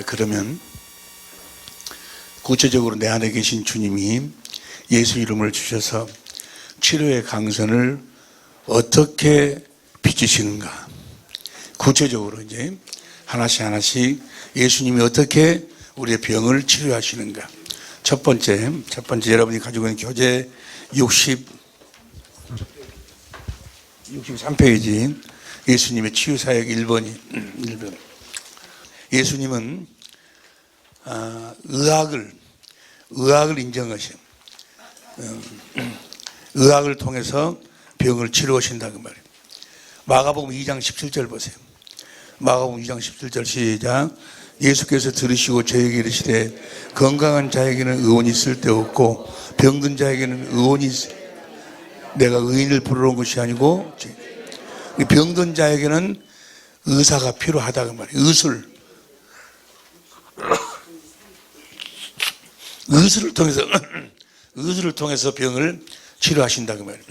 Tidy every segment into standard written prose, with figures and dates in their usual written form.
그러면 구체적으로 내 안에 계신 주님이 예수 이름을 주셔서 치료의 강선을 어떻게 빚으시는가, 구체적으로 이제 하나씩 예수님이 어떻게 우리의 병을 치료하시는가. 첫 번째 여러분이 가지고 있는 교재 63페이지 예수님의 치유사역 1번. 예수님은 의학을 인정하셔. 의학을 통해서 병을 치료하신다 그 말이에요. 마가복음 2장 17절 보세요. 마가복음 2장 17절 시작. 예수께서 들으시고 저에게 이르시되 건강한 자에게는 의원이 쓸데없고 병든 자에게는 의원이 내가 의인을 부르러 온 것이 아니고 병든 자에게는 의사가 필요하다 그 말이에요. 의술을 통해서 병을 치료하신다 그 말이에요.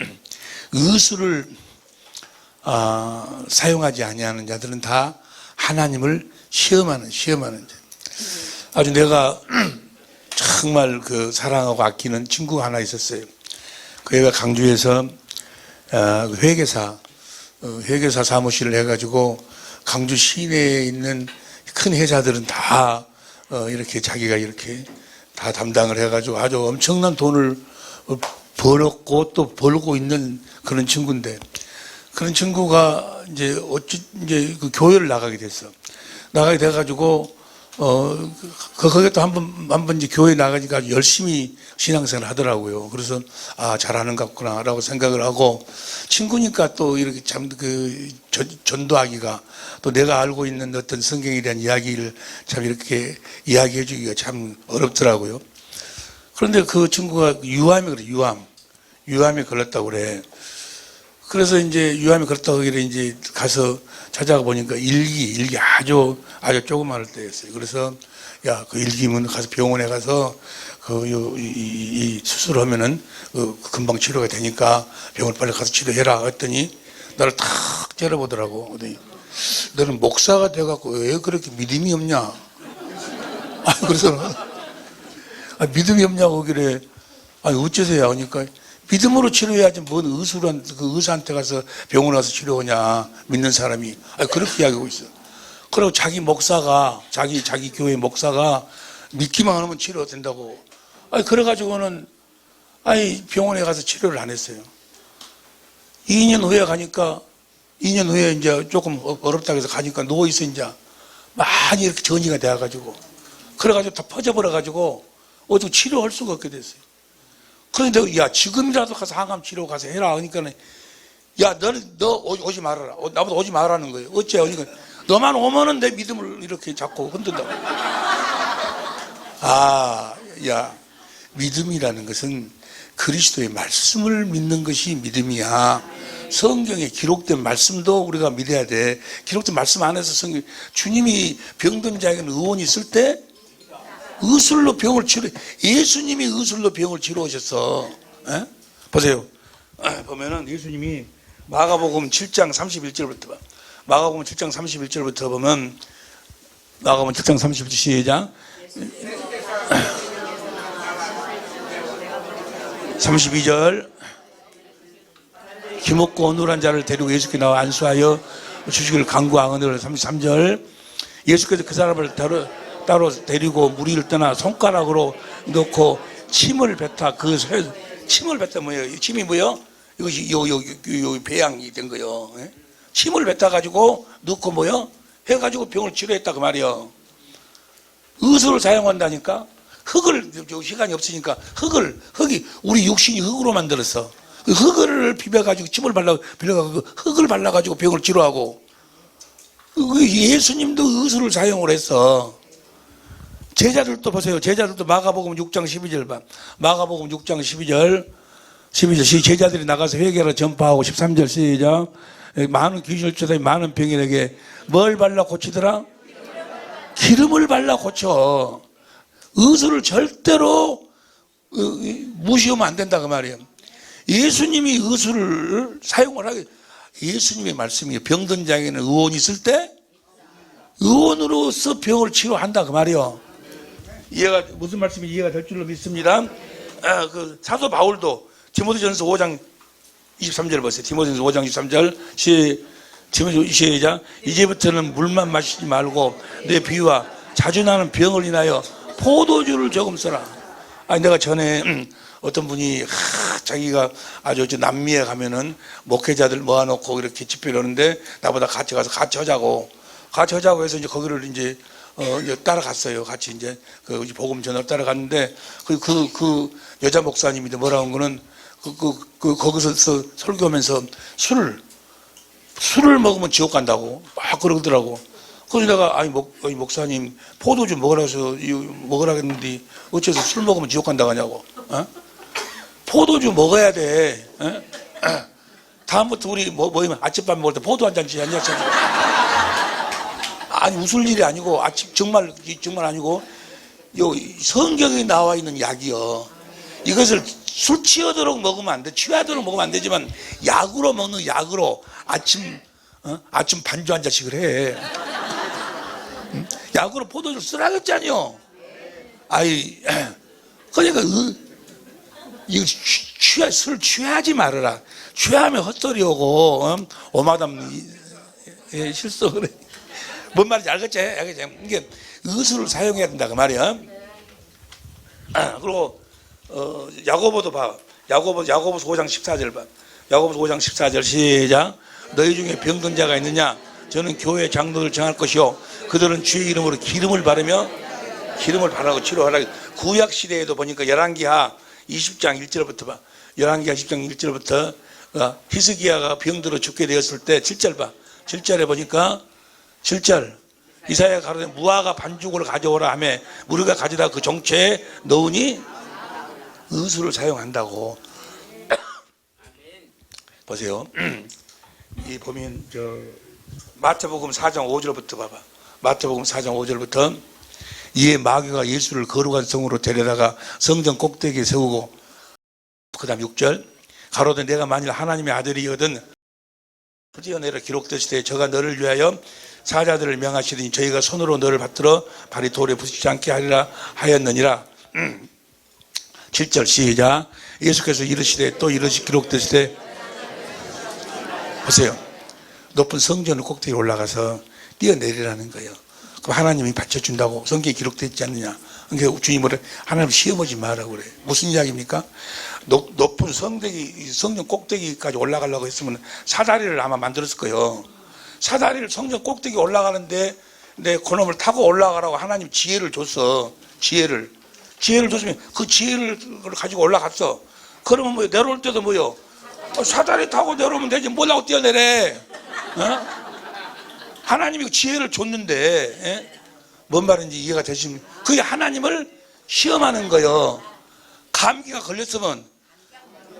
의술을 사용하지 아니하는 자들은 다 하나님을 시험하는 자. 아주 내가 정말 사랑하고 아끼는 친구가 하나 있었어요. 그 애가 강주에서 회계사 사무실을 해가지고 강주 시내에 있는 큰 회사들은 다 이렇게 자기가 이렇게 다 담당을 해가지고 아주 엄청난 돈을 벌었고 또 벌고 있는 그런 친구인데, 그런 친구가 이제 그 교회를 나가게 됐어. 나가게 돼가지고 거기에 또 한번 이제 교회 나가니까 아주 열심히 신앙생활 하더라고요. 그래서 잘하는가 보구나라고 생각을 하고, 친구니까 또 이렇게 참 전도하기가, 또 내가 알고 있는 어떤 성경에 대한 이야기를 참 이렇게 이야기해 주기가 참 어렵더라고요. 그런데 그 친구가 유암에 걸렸다고 그래. 그래서 이제 유암에 걸렸다고 그래 이제 가서 찾아가 보니까 일기 아주 조그마할 때였어요. 그래서 야, 그 일기면 가서 병원에 가서 이 수술하면은 금방 치료가 되니까 병원 빨리 가서 치료해라 했더니 나를 탁 째려보더라고. 너는 목사가 돼갖고 왜 그렇게 믿음이 없냐? 그래서 믿음이 없냐고 그래. 어째서야 하니까 믿음으로 치료해야지 뭔 그 의사한테 가서 병원 와서 치료하냐, 믿는 사람이. 그렇게 이야기하고 있어. 그리고 자기 목사가, 자기 교회 목사가 믿기만 하면 치료된다고. 그래가지고는 병원에 가서 치료를 안 했어요. 2년 후에 이제 조금 어렵다고 해서 가니까 누워있어 이제 많이 이렇게 전이가 돼가지고, 그래가지고 다 퍼져버려가지고 어떻게 치료할 수가 없게 됐어요. 그런데 야, 지금이라도 가서 항암 치료 가서 해라 하니까, 야, 너 오지 말아라. 나보다 오지 말라는 거예요. 어째? 그러니까 너만 오면은 내 믿음을 이렇게 자꾸 흔든다고. 야, 믿음이라는 것은 그리스도의 말씀을 믿는 것이 믿음이야. 성경에 기록된 말씀도 우리가 믿어야 돼. 기록된 말씀 안에서 주님이 병든 자에게는 의원이 있을 때 의술로 병을 예수님이 의술로 병을 치료하셨어. 보세요. 보면은 예수님이 마가복음 7장 31절부터 봐. 마가복음 7장 31절부터 보면, 마가복음 7장 31절 시작. 32절. 기먹고 어눌한 자를 데리고 예수께 나와 안수하여 주시기를 간구하거늘. 33절. 예수께서 그 사람을 따로 데리고 무리를 떠나 손가락으로 넣고 침을 뱉어. 침을 뱉어 뭐예요? 침이 뭐예요? 이것이 요 배양이 된 거예요. 침을 뱉어가지고 넣고 뭐예요? 해가지고 병을 치료했다 그 말이에요. 의술을 사용한다니까. 시간이 없으니까 흑이 우리 육신이 흙으로 만들었어. 흙을 비벼가지고 침을 빌려가지고 흙을 발라가지고 병을 치료하고. 예수님도 의술을 사용을 했어. 제자들도 보세요. 제자들도 마가복음 6장 12절 봐. 마가복음 6장 12절 제자들이 나가서 회개하러 전파하고. 13절 시작. 많은 귀신을 쫓아 많은 병인에게 뭘 발라 고치더라? 기름을 발라 고쳐. 의술을 절대로 무시하면 안 된다 그 말이에요. 예수님이 의술을 사용을 하게. 예수님의 말씀이에요. 병든 자에게는 의원이 있을 때 의원으로서 병을 치료한다 그 말이요. 이해가 무슨 말씀이 이해가 될 줄로 믿습니다. 그 사도 바울도 디모데전서 5장 23절 보세요. 디모데전서 5장 23절 시작. 이제부터는 물만 마시지 말고 내 비위와 자주 나는 병을 인하여 포도주를 조금 써라. 아니 내가 전에 어떤 분이 자기가 아주 남미에 가면은 목회자들 모아놓고 이렇게 집회를 하는데 나보다 같이 가서 같이 하자고 해서 이제 거기를 이제 따라갔어요. 같이 이제 그 복음 전을 따라갔는데 그 여자 목사님이 뭐라고 한 거는 거기서 설교하면서 술을 먹으면 지옥 간다고 막 그러더라고. 그래서 내가 아니 목사님 포도주 먹으라 했는데 어째서 술 먹으면 지옥 간다고 하냐고. 포도주 먹어야 돼. 다음부터 우리 모이면 아침밥 먹을 때 포도 한 잔씩 하냐. 아니 웃을 일이 아니고 정말 아니고 성경에 나와 있는 약이요. 이것을 술 취하도록 먹으면 안 돼. 취하도록 먹으면 안 되지만 약으로 먹는 약으로 아침 반주 한 잔씩을 해. 약으로 포도주를 쓰라겠잖요. 그러니까 술 취하지 말아라. 취하면 헛소리 오고 오마담 실속을 해. 뭔 말인지 알겠지? 이게 의술을 사용해야 된다 그 말이야. 그리고 야고보도 봐. 야고보서 5장 14절 봐. 야고보서 5장 14절 시작. 너희 중에 병든 자가 있느냐? 저는 교회 장로를 정할 것이요 그들은 주의 이름으로 기름을 바르고 치료하라. 구약 시대에도 보니까 열왕기하 20장 1절부터 봐. 열왕기하 10장 1절부터 히스기야가 병들어 죽게 되었을 때 7절 봐. 7절에 보니까 7절 이사야가 가로되 무화과 반죽을 가져오라 하며 우리가 가져다 그 정체에 넣으니 의술을 사용한다고. 보세요. 이 보면 마태복음 4장 5절부터 봐봐. 마태복음 4장 5절부터 이에 마귀가 예수를 거룩한 성으로 데려다가 성전 꼭대기에 세우고 그 다음 6절 가로되 내가 만일 하나님의 아들이거든 후지어내라 기록되시되 저가 너를 위하여 사자들을 명하시더니 저희가 손으로 너를 받들어 발이 돌에 부딪히지 않게 하리라 하였느니라. 7절 시작. 예수께서 이르시되 또 이르시 기록되시되 보세요. 높은 성전 꼭대기에 올라가서 뛰어내리라는 거예요. 그럼 하나님이 받쳐준다고 성경에 기록되어 있지 않느냐. 그러니까 주님을 하나님 시험하지 말라고 그래. 무슨 이야기입니까? 높은 성전 꼭대기까지 올라가려고 했으면 사다리를 아마 만들었을 거예요. 사다리를 성전 꼭대기 올라가는데 내 그놈을 타고 올라가라고 하나님 지혜를 줬어. 지혜를 줬으면 그 지혜를 가지고 올라갔어. 그러면 뭐요? 내려올 때도 뭐요? 사다리 타고 내려오면 되지. 뭐라고 뛰어내래? 하나님이 지혜를 줬는데 뭔 말인지 이해가 되십니까? 그게 하나님을 시험하는 거예요. 감기가 걸렸으면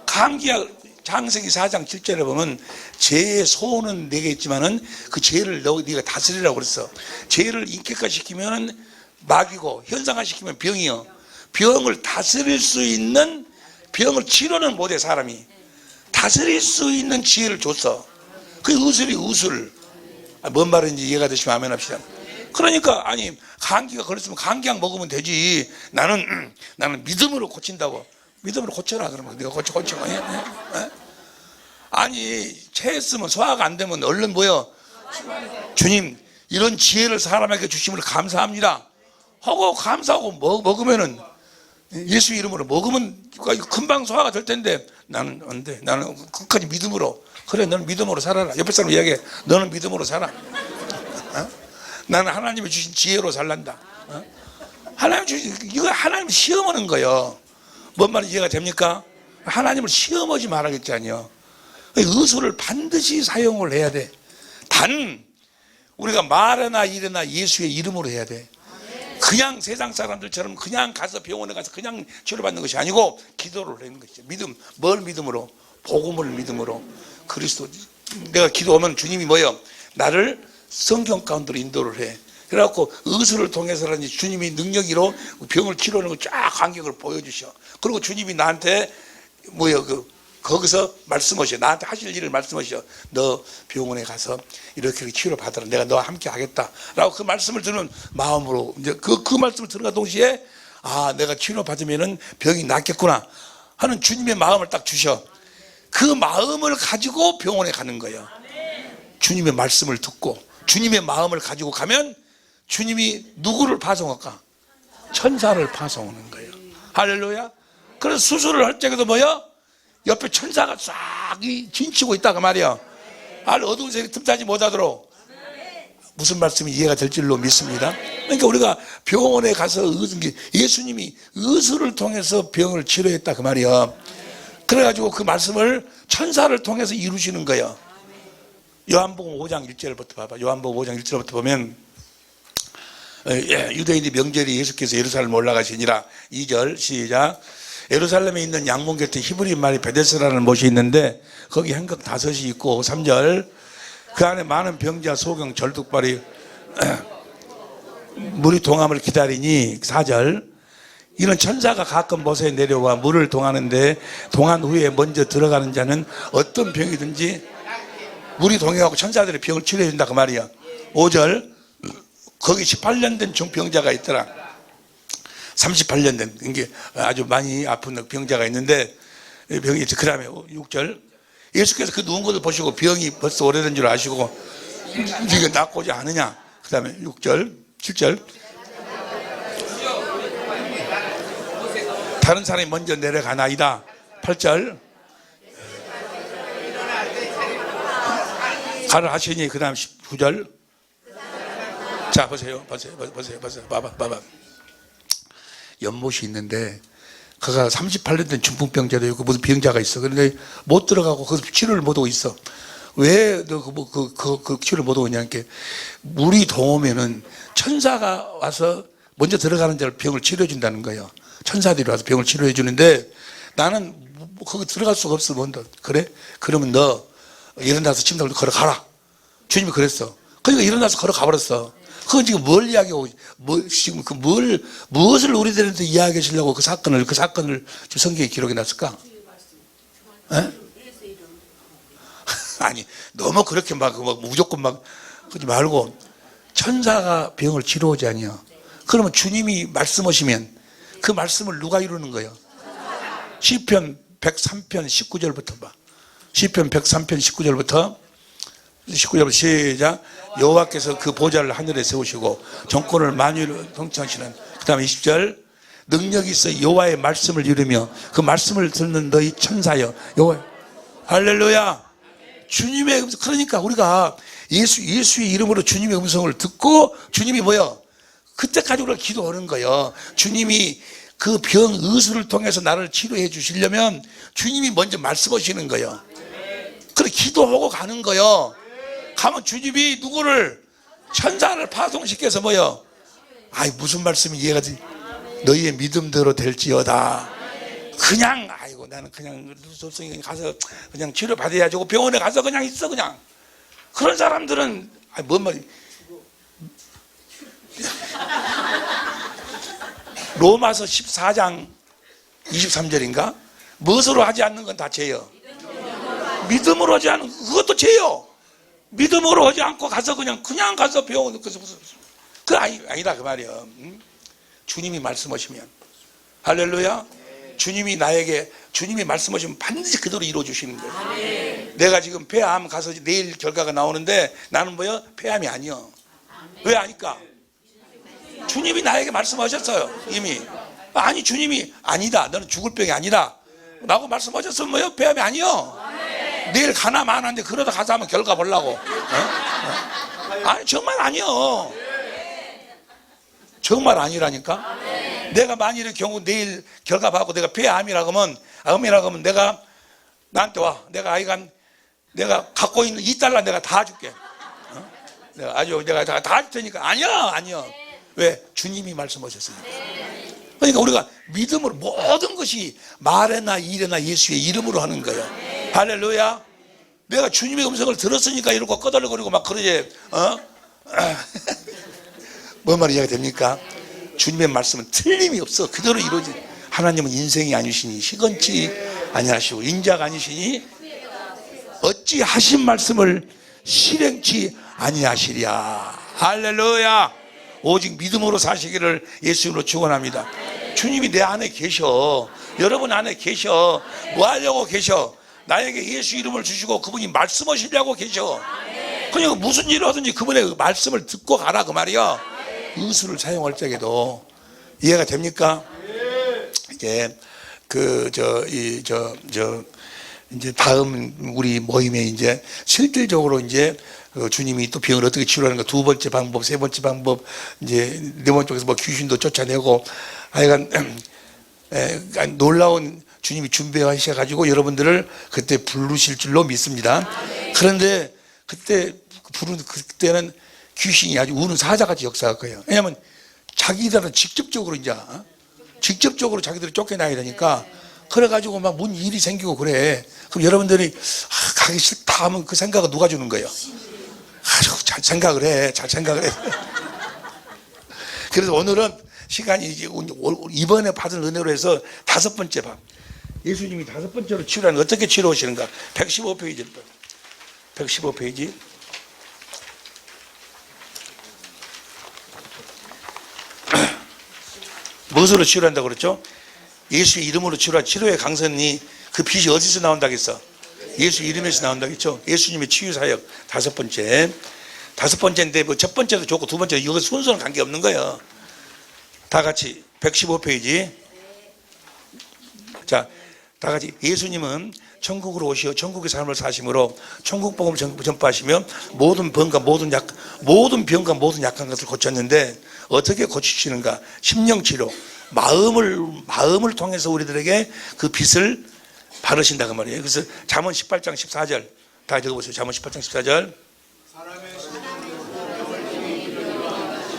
감기가 창세기 4장 7절에 보면 죄의 소원은 내게 있지만은 그 죄를 네가 다스리라고 그랬어. 죄를 인격화시키면 마귀고 현상화시키면 병이요. 병을 다스릴 수 있는 병을 치료는 못해 사람이. 다스릴 수 있는 지혜를 줬어. 그게 의술. 뭔 말인지 이해가 되시면 아멘 합시다. 그러니까 아니 감기가 걸렸으면 감기약 먹으면 되지. 나는 믿음으로 고친다고. 믿음으로 고쳐라 그러면 내가 고쳐. 아니 체했으면 소화가 안 되면 얼른 뭐요? 주님 이런 지혜를 사람에게 주심을 감사합니다 하고 감사하고 먹으면은 예수 이름으로 먹으면 금방 소화가 될 텐데 나는 안 돼. 나는 끝까지 믿음으로. 그래 너는 믿음으로 살아라. 옆에 사람 이야기해. 너는 믿음으로 살아. 나는 하나님이 주신 지혜로 살란다. 하나님 주신 이거 하나님 시험하는 거예요. 뭔 말인지 이해가 됩니까? 하나님을 시험하지 말아야겠잖아요. 의술을 반드시 사용을 해야 돼. 단 우리가 말이나 일이나 예수의 이름으로 해야 돼. 그냥 세상 사람들처럼 그냥 가서 병원에 가서 그냥 치료받는 것이 아니고 기도를 하는 것이죠. 믿음. 뭘 믿음으로? 복음을 믿음으로. 그리스도. 내가 기도하면 주님이 뭐예요? 나를 성경 가운데로 인도를 해. 그래갖고 의술을 통해서라든지 주님이 능력으로 병을 치료하는 걸 쫙 간격을 보여주셔. 그리고 주님이 나한테 뭐예요? 거기서 말씀하셔. 나한테 하실 일을 말씀하셔. 너 병원에 가서 이렇게 치료 받으라. 내가 너와 함께 하겠다. 라고 그 말씀을 들은 마음으로 이제 그 말씀을 들은가 동시에 아, 내가 치료 받으면은 병이 낫겠구나 하는 주님의 마음을 딱 주셔. 그 마음을 가지고 병원에 가는 거예요. 주님의 말씀을 듣고 주님의 마음을 가지고 가면 주님이 누구를 파송할까? 천사를 파송하는 거예요. 할렐루야. 그래서 수술을 할 적에도 뭐야? 옆에 천사가 싹 진치고 있다가 말이야. 어두운 세계 틈타지 못하도록. 무슨 말씀이 이해가 될 줄로 믿습니다. 그러니까 우리가 병원에 가서 예수님이 의술을 통해서 병을 치료했다 그 말이야. 그래가지고 그 말씀을 천사를 통해서 이루시는 거예요. 요한복음 5장 1절부터 봐봐. 요한복음 5장 1절부터 보면 유대인의 명절이 예수께서 예루살렘 올라가시니라. 2절 시작. 예루살렘에 있는 양문 곁에 히브리 말이 베데스라는 못이 있는데 거기 행각 5이 있고 3절 그 안에 많은 병자 소경 절뚝발이 물이 동함을 기다리니 4절 이런 천사가 가끔 못에 내려와 물을 동하는데 동한 후에 먼저 들어가는 자는 어떤 병이든지 물이 동해갖고 천사들이 병을 치료해 준다 그 말이야. 5절 거기 18년 된 중병자가 있더라. 38년 된 이게 아주 많이 아픈 병자가 있는데 병이 있지. 그 다음에 6절 예수께서 그 누운 것을 보시고 병이 벌써 오래된 줄 아시고 이게 낫고지 않으냐. 그 다음에 6절 7절 다른 사람이 먼저 내려가나이다. 8절 가라 하시니 그 다음 9절 자 보세요. 봐봐. 연못이 있는데 그가 38년 된 중풍병자도 있고 무슨 병자가 있어. 그런데 못 들어가고 거기서 치료를 못 하고 있어. 왜 너 그 치료를 못 하고 있냐니까 물이 동하면은 천사가 와서 먼저 들어가는 자를 병을 치료해 준다는 거예요. 천사들이 와서 병을 치료해 주는데 나는 거기 들어갈 수가 없어. 뭔데? 그래? 그러면 너 일어나서 침상으로 걸어가라. 주님이 그랬어. 그러니까 일어나서 걸어가 버렸어. 그건 지금 뭘 이야기하고, 지금 무엇을 우리들한테 이야기하시려고 그 사건을 지금 성경에 기록해 놨을까? 아니, 너무 그렇게 무조건 그러지 말고, 천사가 병을 치료하지 아니야. 그러면 주님이 말씀하시면 그 말씀을 누가 이루는 거예요? 시편 103편 19절부터 봐. 시편 103편 19절부터 시작. 여호와께서 그 보좌를 하늘에 세우시고 정권을 만유로 통치하시는. 그 다음에 20절 능력이 있어 여호와의 말씀을 이루며 그 말씀을 듣는 너희 천사여 여호와. 할렐루야. 주님의 음성. 그러니까 우리가 예수의 이름으로 주님의 음성을 듣고 주님이 뭐요? 그때까지 우리가 기도하는 거예요. 주님이 그 병 의술을 통해서 나를 치료해 주시려면 주님이 먼저 말씀하시는 거예요. 그래 기도하고 가는 거예요. 가면 주님이 누구를 천사를 파송시켜서 뭐요? 아이 무슨 말씀이 이해가 돼? 너희의 믿음대로 될지어다. 그냥 아이고 나는 그냥 소성이 가서 그냥 치료 받아야지. 병원에 가서 그냥 있어 그냥. 그런 사람들은 뭔 말이? 로마서 14장 23절인가? 무엇으로 하지 않는 건 다 죄요. 믿음으로 하지 않는 그것도 죄요. 믿음으로 하지 않고 가서 그냥 가서 병원 그 아니다 그 말이야. 주님이 말씀하시면 할렐루야. 주님이 말씀하시면 반드시 그대로 이루어 주시는 거예요. 내가 지금 폐암 가서 내일 결과가 나오는데 나는 뭐야? 폐암이 아니야. 왜 아니까? 주님이 나에게 말씀하셨어요. 이미. 아니 주님이 아니다. 너는 죽을 병이 아니다. 라고 말씀하셨으면 뭐야? 폐암이 아니요. 내일 가나 마나인데 그러다 가서 한번 결과 보려고. 아니 정말 아니요. 정말 아니라니까. 내가 만일의 경우 내일 결과 받고 내가 폐암이라고 하면 내가 나한테 와. 내가 갖고 있는 $2 내가 다 줄게. 내가 다 줄 테니까. 아니야. 왜? 주님이 말씀하셨으니까. 그러니까 우리가 믿음으로 모든 것이 말에나 일에나 예수의 이름으로 하는 거예요. 할렐루야. 내가 주님의 음성을 들었으니까 이러고 꺼달거리고 막 그러지. 뭔 말이 이해가 됩니까? 주님의 말씀은 틀림이 없어. 그대로 이루어지. 하나님은 인생이 아니시니 시건치 아니하시고 인자가 아니시니 어찌 하신 말씀을 실행치 아니하시랴. 할렐루야. 오직 믿음으로 사시기를 예수님으로 축원합니다. 주님이 내 안에 계셔. 여러분 안에 계셔. 뭐 하려고 계셔? 나에게 예수 이름을 주시고 그분이 말씀하시려고 계셔. 그러니까 무슨 일을 하든지 그분의 말씀을 듣고 가라 그 말이야. 의술을 사용할 적에도. 이해가 됩니까? 이제 이제 다음 우리 모임에 이제 실질적으로 이제 주님이 또 병을 어떻게 치료하는가 두 번째 방법, 세 번째 방법, 이제 네 번째 쪽에서 뭐 귀신도 쫓아내고 하여간 놀라운 주님이 준비하셔가지고 여러분들을 그때 부르실 줄로 믿습니다. 그런데 그때는 귀신이 아주 우는 사자같이 역사할 거예요. 왜냐하면 자기들은 직접적으로 자기들이 쫓겨나야 되니까. 그래가지고 막 뭔 일이 생기고 그래. 그럼 여러분들이 가기 싫다 하면 그 생각을 누가 주는 거예요? 아주 잘 생각을 해. 그래서 오늘은 시간이 이번에 받은 은혜로 해서 5번째 방. 예수님이 5번째로 치료하는 어떻게 치료하시는가? 115페이지. 115페이지. 무엇으로 치료한다고 그랬죠? 예수의 이름으로 치료의 강선이 그 빛이 어디서 나온다겠어? 예수 이름에서 나온다겠죠? 예수님의 치유사역 5번째. 5번째인데 뭐 첫 번째도 좋고 두 번째도 이거 순서는 관계없는 거예요. 다 같이 115페이지. 자, 다 같이 예수님은 천국으로 오시어 천국의 삶을 사심으로 천국 복음을 전파하시며 모든 병과 모든 약한 것을 고쳤는데 어떻게 고치시는가? 심령치료. 마음을 통해서 우리들에게 그 빛을 바르신다 그 말이에요. 그래서 잠언 18장 14절 다 읽어보세요. 잠언 18장 14절.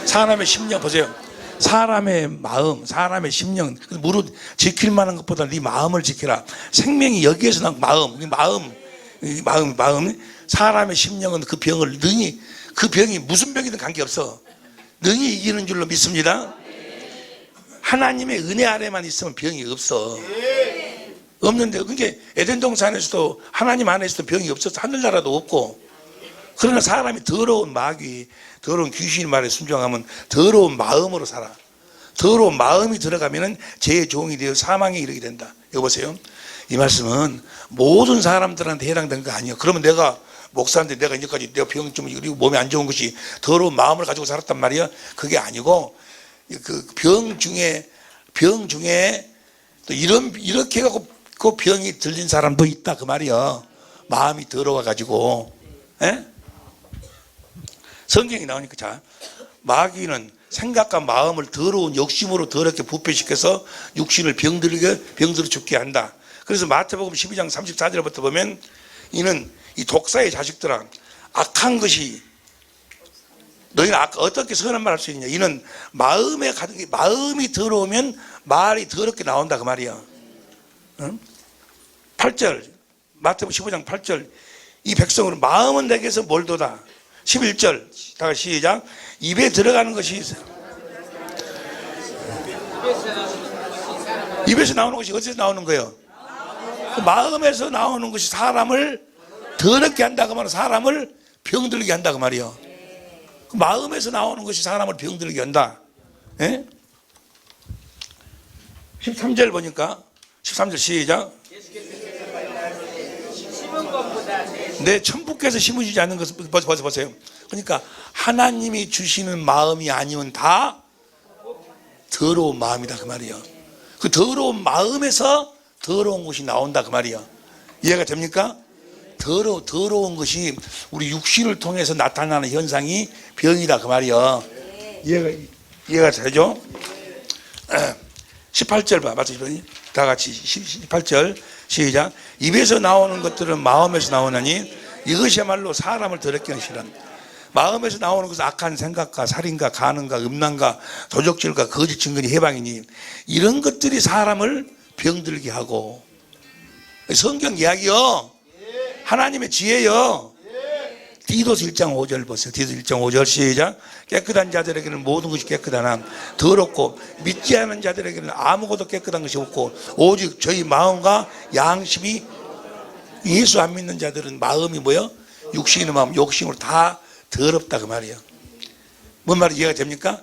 사람의 심령 보세요. 사람의 마음, 사람의 심령, 무릇 지킬 만한 것보다 네 마음을 지키라. 생명이 여기에서 난 마음. 사람의 심령은 그 병을 능히, 그 병이 무슨 병이든 관계없어. 능히 이기는 줄로 믿습니다. 하나님의 은혜 아래만 있으면 병이 없어. 없는데, 그게 에덴 동산에서도 하나님 안에서도 병이 없어서 하늘나라도 없고. 그러나 사람이 더러운 마귀, 더러운 귀신 말에 순종하면 더러운 마음으로 살아. 더러운 마음이 들어가면은 죄의 종이 되어 사망에 이르게 된다. 이거 보세요. 이 말씀은 모든 사람들한테 해당되는 거 아니에요. 그러면 내가 목사인데 내가 이제까지 내가 병좀 그리고 몸에 안 좋은 것이 더러운 마음을 가지고 살았단 말이야. 그게 아니고 그 병 중에 또 이렇게 해갖고 그 병이 들린 사람도 있다 그 말이야. 마음이 더러워가지고. 에? 성경이 나오니까 자, 마귀는 생각과 마음을 더러운 욕심으로 더럽게 부패시켜서 육신을 병들어 죽게 한다. 그래서 마태복음 12장 34절부터 보면 이는 이 독사의 자식들아 악한 것이 너희는 어떻게 선한 말 할 수 있냐. 이는 마음이 더러우면 말이 더럽게 나온다 그 말이야. 응? 8절 마태복음 15장 8절 이 백성으로 마음은 내게서 멀도다. 11절 다 같이 시작. 입에 들어가는 것이 입에서 나오는 것이 어디서 나오는 거예요? 그 마음에서 나오는 것이 사람을 더럽게 한다고 말하면 사람을 병들게 한다고 말이요. 그 마음에서 나오는 것이 사람을 병들게 한다. 예? 13절 보니까 13절 시작. 내 천부께서 심으시지 않는 것을 보세요. 그러니까 하나님이 주시는 마음이 아니면 다 더러운 마음이다 그 말이에요. 그 더러운 마음에서 더러운 것이 나온다 그 말이에요. 이해가 됩니까? 더러운 것이 우리 육신을 통해서 나타나는 현상이 병이다 그 말이에요. 이해가 되죠? 18절 봐. 맞죠? 다 같이 18절 시작. 입에서 나오는 것들은 마음에서 나오나니 이것이야말로 사람을 더럽게 하시라. 마음에서 나오는 것은 악한 생각과 살인과 간음과 음란과 도적질과 거짓 증거니 해방이니 이런 것들이 사람을 병들게 하고. 성경 이야기요. 하나님의 지혜요. 디도스 1장 5절 보세요. 디도스 1장 5절 시작. 깨끗한 자들에게는 모든 것이 깨끗하나 더럽고 믿지 않은 자들에게는 아무것도 깨끗한 것이 없고 오직 저희 마음과 양심이, 예수 안 믿는 자들은 마음이 뭐요? 육신의 마음, 욕심으로 다 더럽다 그 말이에요. 뭔 말이 이해가 됩니까?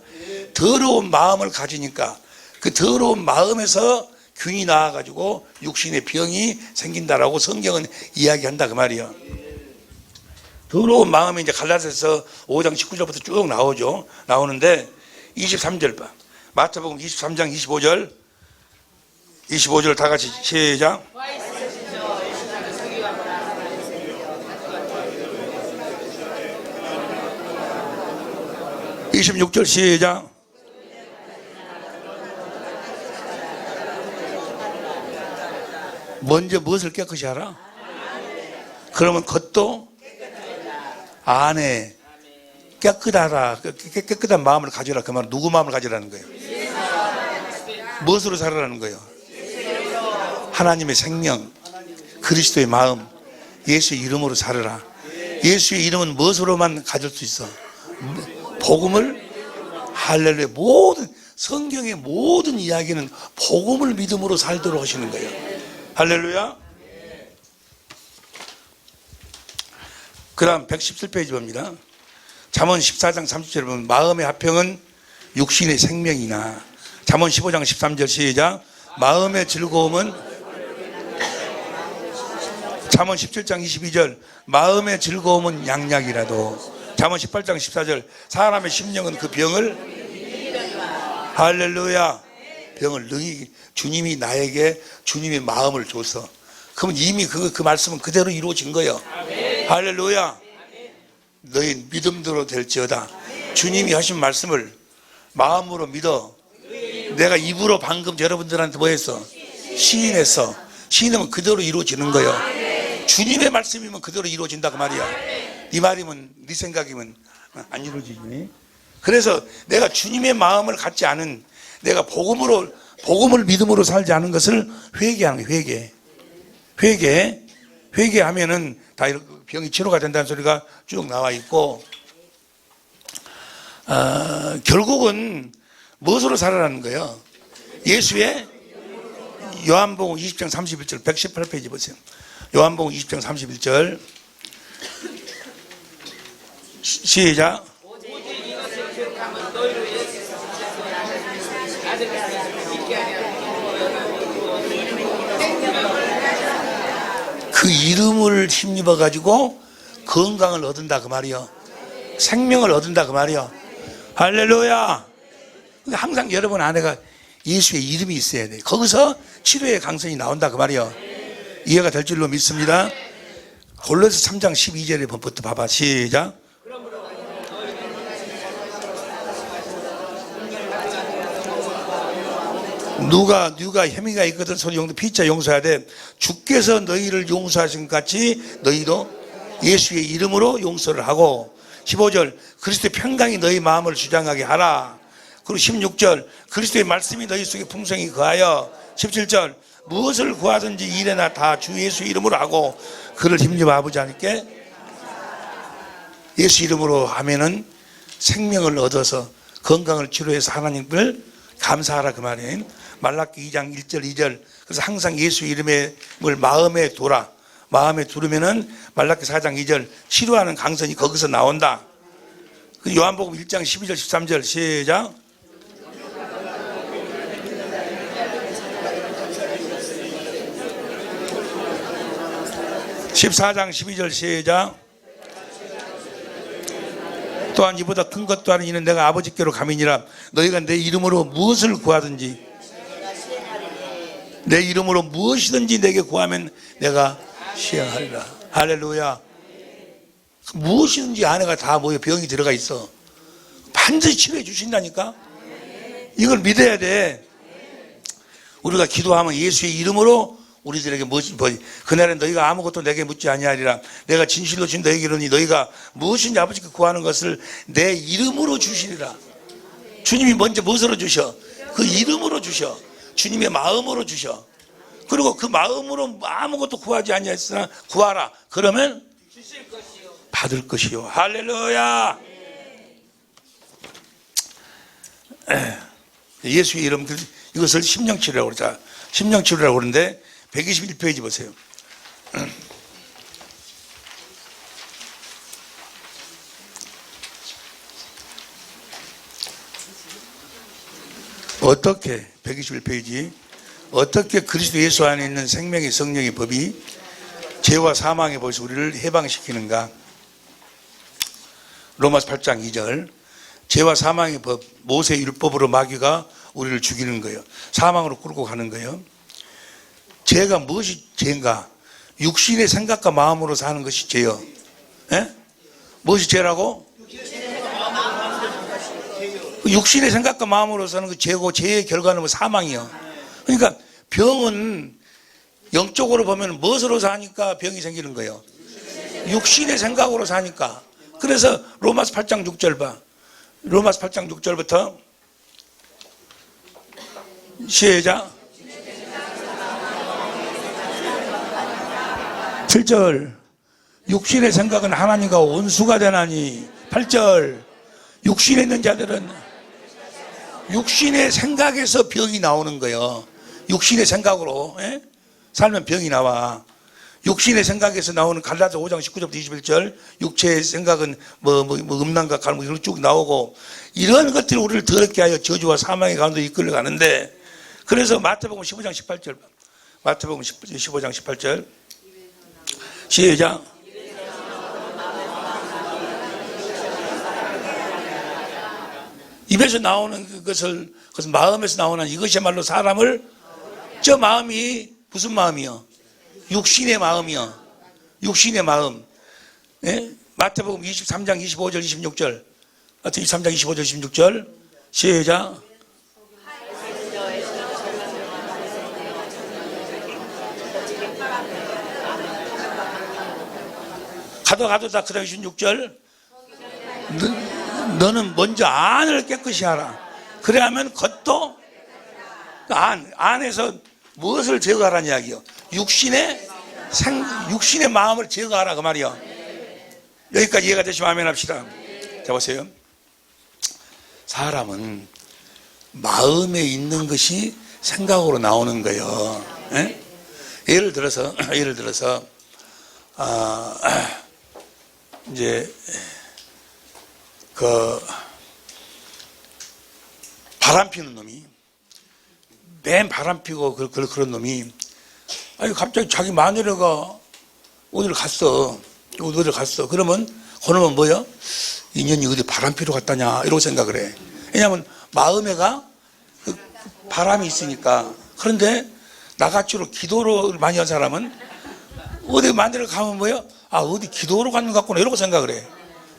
더러운 마음을 가지니까 그 더러운 마음에서 균이 나와가지고 육신의 병이 생긴다라고 성경은 이야기한다 그 말이에요. 더러운 마음이 이제 갈라디아서 5장 19절부터 쭉 나오죠. 나오는데 23절 봐. 마태복음 23장 25절 다 같이 시작. 26절 시작. 먼저 무엇을 깨끗이 하라? 그러면 겉도 안에 깨끗하라. 깨끗한 마음을 가져라. 그 말은 누구 마음을 가지라는 거예요? 무엇으로 살아라는 거예요? 하나님의 생명, 그리스도의 마음, 예수의 이름으로 살아라. 예수의 이름은 무엇으로만 가질 수 있어? 복음을, 할렐루야. 모든 성경의 모든 이야기는 복음을 믿음으로 살도록 하시는 거예요. 할렐루야. 그 다음 117페이지 봅니다. 잠언 14장 30절에 보면 마음의 화평은 육신의 생명이나, 잠언 15장 13절 시작. 마음의 즐거움은, 잠언 17장 22절 마음의 즐거움은 양약이라도, 잠언 18장 14절 사람의 심령은 그 병을, 할렐루야, 병을 능히, 주님이 나에게 주님의 마음을 줘서, 그러면 이미 그 말씀은 그대로 이루어진 거예요. 할렐루야. 너희 믿음대로 될지어다. 주님이 하신 말씀을 마음으로 믿어. 내가 입으로 방금 여러분들한테 뭐 했어? 시인했어. 시인하면 그대로 이루어지는 거예요. 주님의 말씀이면 그대로 이루어진다 그 말이야. 네 말이면, 네 생각이면 안 이루어지니. 그래서 내가 주님의 마음을 갖지 않은, 내가 복음을 믿음으로 살지 않은 것을 회개하는 거예요. 회개하면은 다 병이 치료가 된다는 소리가 쭉 나와 있고, 결국은 무엇으로 살아라는 거예요? 예수의, 요한복음 20장 31절 118페이지 보세요. 요한복음 20장 31절 시작. 그 이름을 힘입어 가지고 건강을 얻는다 그 말이요. 생명을 얻는다 그 말이요. 할렐루야. 항상 여러분 안에가 예수의 이름이 있어야 돼. 거기서 치료의 강선이 나온다 그 말이요. 이해가 될 줄로 믿습니다. 골로새 3장 12절부터 봐봐. 시작. 누가 혐의가 있거든 손 피자 용서해야 돼. 주께서 너희를 용서하신 것 같이 너희도 예수의 이름으로 용서를 하고, 15절 그리스도의 평강이 너희 마음을 주장하게 하라. 그리고 16절 그리스도의 말씀이 너희 속에 풍성히 거하여, 17절 무엇을 구하든지 이래나 다 주 예수 이름으로 하고 그를 힘입어 아버지 하나님께, 예수 이름으로 하면은 생명을 얻어서 건강을 치료해서 하나님을 감사하라 그 말이에요. 말라기 2장 1절 2절. 그래서 항상 예수 이름을 마음에 두라. 마음에 두르면은 말라기 4장 2절 치료하는 강선이 거기서 나온다. 요한복음 1장 12절 13절 시작. (14장 12절) 시작. 또한 이보다 큰 것도 아닌 이는 내가 아버지께로 가미니라. 너희가 내 이름으로 무엇을 구하든지, 내 이름으로 무엇이든지 내게 구하면 내가 시행하리라. 할렐루야. 무엇이든지 안에가 다 뭐에 병이 들어가 있어. 반드시 치료해 주신다니까. 이걸 믿어야 돼. 우리가 기도하면 예수의 이름으로 우리들에게 그날엔 너희가 아무것도 내게 묻지 아니하리라. 내가 진실로 준 너희에게 이르니 너희가 무엇인지 아버지께 구하는 것을 내 이름으로 주시리라. 주님이 먼저 무엇으로 주셔? 그 이름으로 주셔. 주님의 마음으로 주셔. 그리고 그 마음으로 아무것도 구하지 아니하였으나 구하라. 그러면 받을 것이요. 할렐루야. 예수의 이름, 이것을 심령치료라고 그러자. 심령치료라고 그러는데 121페이지 보세요. 어떻게 121페이지 어떻게 그리스도 예수 안에 있는 생명의 성령의 법이 죄와 사망의 법에서 우리를 해방시키는가? 로마서 8장 2절 죄와 사망의 법, 모세 율법으로 마귀가 우리를 죽이는 거예요. 사망으로 끌고 가는 거예요. 죄가 무엇이 죄인가? 육신의 생각과 마음으로 사는 것이 죄요. 예? 무엇이 죄라고? 육신의 생각과 마음으로 사는 그 죄고, 죄의 결과는 뭐 사망이요. 그러니까 병은 영적으로 보면 무엇으로 사니까 병이 생기는 거예요? 육신의 생각으로 사니까. 그래서 로마서 8장 6절 봐. 로마서 8장 6절부터 시작. 7절 육신의 생각은 하나님과 원수가 되나니. 8절 육신에 있는 자들은 육신의 생각에서 병이 나오는 거예요. 육신의 생각으로 살면 병이 나와. 육신의 생각에서 나오는 갈라디아 5장 19절부터 21절 육체의 생각은 음란과 갈등 이런 쭉 나오고 이런 것들이 우리를 더럽게 하여 저주와 사망의 가운데 이끌려 가는데 그래서 마태복음 15장 18절 마태복음 15장 18절 시작. 입에서 나오는 그것은 마음에서 나오는 이것이야말로 사람을 저 마음이 무슨 마음이요? 육신의 마음이요. 육신의 마음. 예? 마태복음 23장 25절 26절. 마태 23장 25절 26절. 시작. 가도 다 그다음 26절. 너는 먼저 안을 깨끗이 하라. 그래야만 겉도 안에서 무엇을 제거하라는 이야기요? 육신의 마음을 제거하라 그 말이요. 여기까지 이해가 되시면 아멘 합시다. 자 보세요. 사람은 마음에 있는 것이 생각으로 나오는 거예요. 예? 예를 들어서 이제 그 바람 피는 놈이 맨 바람 피고 그런 놈이 아니 갑자기 자기 마누라가 어디를 갔어. 그러면 그놈은 뭐야? 인연이 어디 바람 피러 갔다냐 이러고 생각을 해. 왜냐하면 마음에가 그 바람이 있으니까. 그런데 나같이로 기도를 많이 한 사람은 어디 마누라 가면 뭐야? 아 어디 기도로 가는 것 같구나 이러고 생각을 해.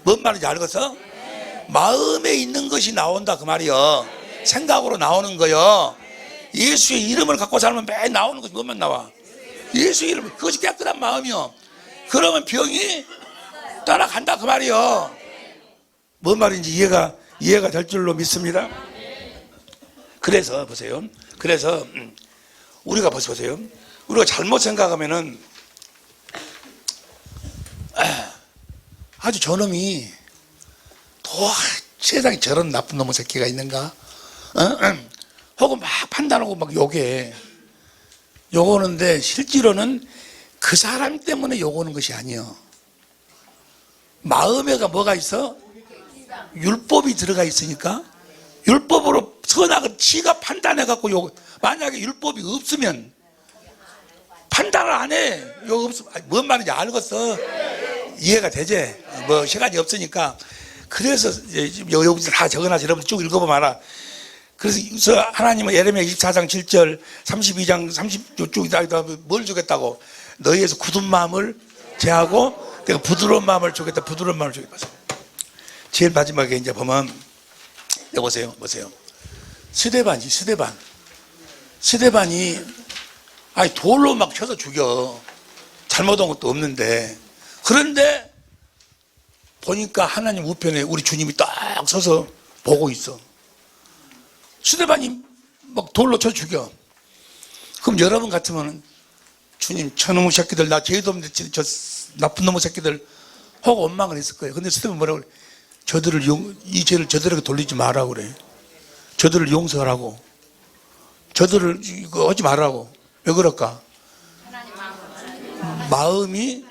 뭔 말인지 알겠어? 마음에 있는 것이 나온다 그 말이요. 생각으로 나오는 거요. 예수의 이름을 갖고 살면 매일 나오는 것이 뭐만 나와? 예수의 이름, 그것이 깨끗한 마음이요. 그러면 병이 떠나간다 그 말이요. 뭔 말인지 이해가 될 줄로 믿습니다. 그래서 보세요. 그래서 우리가 보세요. 우리가 잘못 생각하면은 아주 저놈이 세상에 저런 나쁜 놈의 새끼가 있는가? 혹은 막 판단하고 막 욕오는데 실제로는 그 사람 때문에 욕오는 것이 아니에요. 마음에가 뭐가 있어? 율법이 들어가 있으니까 율법으로 선악을 지가 판단해갖고 만약에 율법이 없으면 판단을 안 해. 뭔 말인지 알겠어? 이해가 되지? 뭐 시간이 없으니까. 그래서 여기 다 적어놔서 여러분 쭉 읽어보면 알아. 그래서 하나님은 예레미야 24장 7절 32장 30쭉 뭘 주겠다고? 너희에서 굳은 마음을 제하고 내가 부드러운 마음을 주겠다. 부드러운 마음을 주겠다. 제일 마지막에 이제 보면 보세요. 스데반이 아니 돌로 막 쳐서 죽여. 잘못한 것도 없는데. 그런데 보니까 하나님 우편에 우리 주님이 딱 서서 보고 있어. 스데반이 막 돌로 쳐 죽여. 그럼 여러분 같으면 주님 저놈의 새끼들 나 죄도 없는데 저 나쁜 놈의 새끼들 혹 원망을 했을 거예요. 근데 스테반 뭐라고 그래? 이 죄를 저들에게 돌리지 말라고 그래. 저들을 용서하라고. 저들을 이거 하지 말라고. 왜 그럴까? 마음이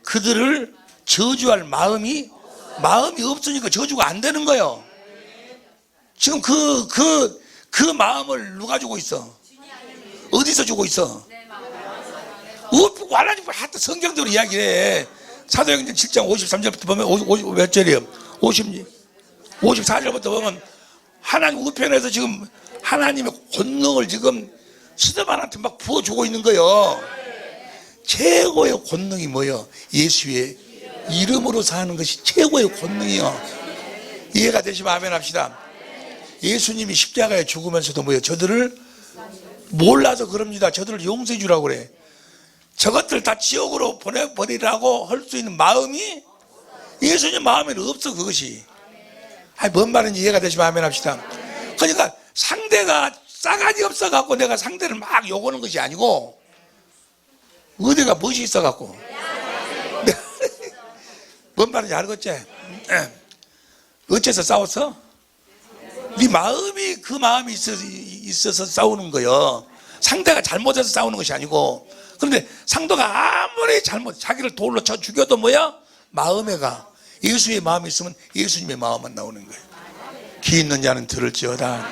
그들을 저주할 마음이 없으니까 저주가 안 되는 거예요. 지금 그 마음을 누가 주고 있어? 어디서 주고 있어? 하나님 하여튼 성경대로 이야기해. 사도행전 7장 53절부터 보면 몇 절이에요? 54절부터 보면 하나님 우편에서 지금 하나님의 권능을 지금 스데반한테 막 부어주고 있는 거예요. 최고의 권능이 뭐예요? 예수의 이름으로 사는 것이 최고의 권능이요. 이해가 되시면 아멘 합시다. 예수님이 십자가에 죽으면서도 뭐예요? 저들을 몰라서 그럽니다. 저들을 용서해 주라고 그래. 저것들 다 지옥으로 보내버리라고 할 수 있는 마음이 예수님 마음에는 없어. 그것이. 뭔 말인지 이해가 되시면 아멘 합시다. 그러니까 상대가 싸가지 없어갖고 내가 상대를 막 욕하는 것이 아니고 어디가 멋이 있어갖고 뭔 말인지 알겠지? 어째서 싸웠어? 네 마음이 그 마음이 있어서 싸우는 거예요. 상대가 잘못해서 싸우는 것이 아니고. 그런데 상대가 아무리 자기를 돌로 쳐 죽여도 뭐야? 마음에가 예수의 마음이 있으면 예수님의 마음만 나오는 거예요. 귀 있는 자는 들을지어다.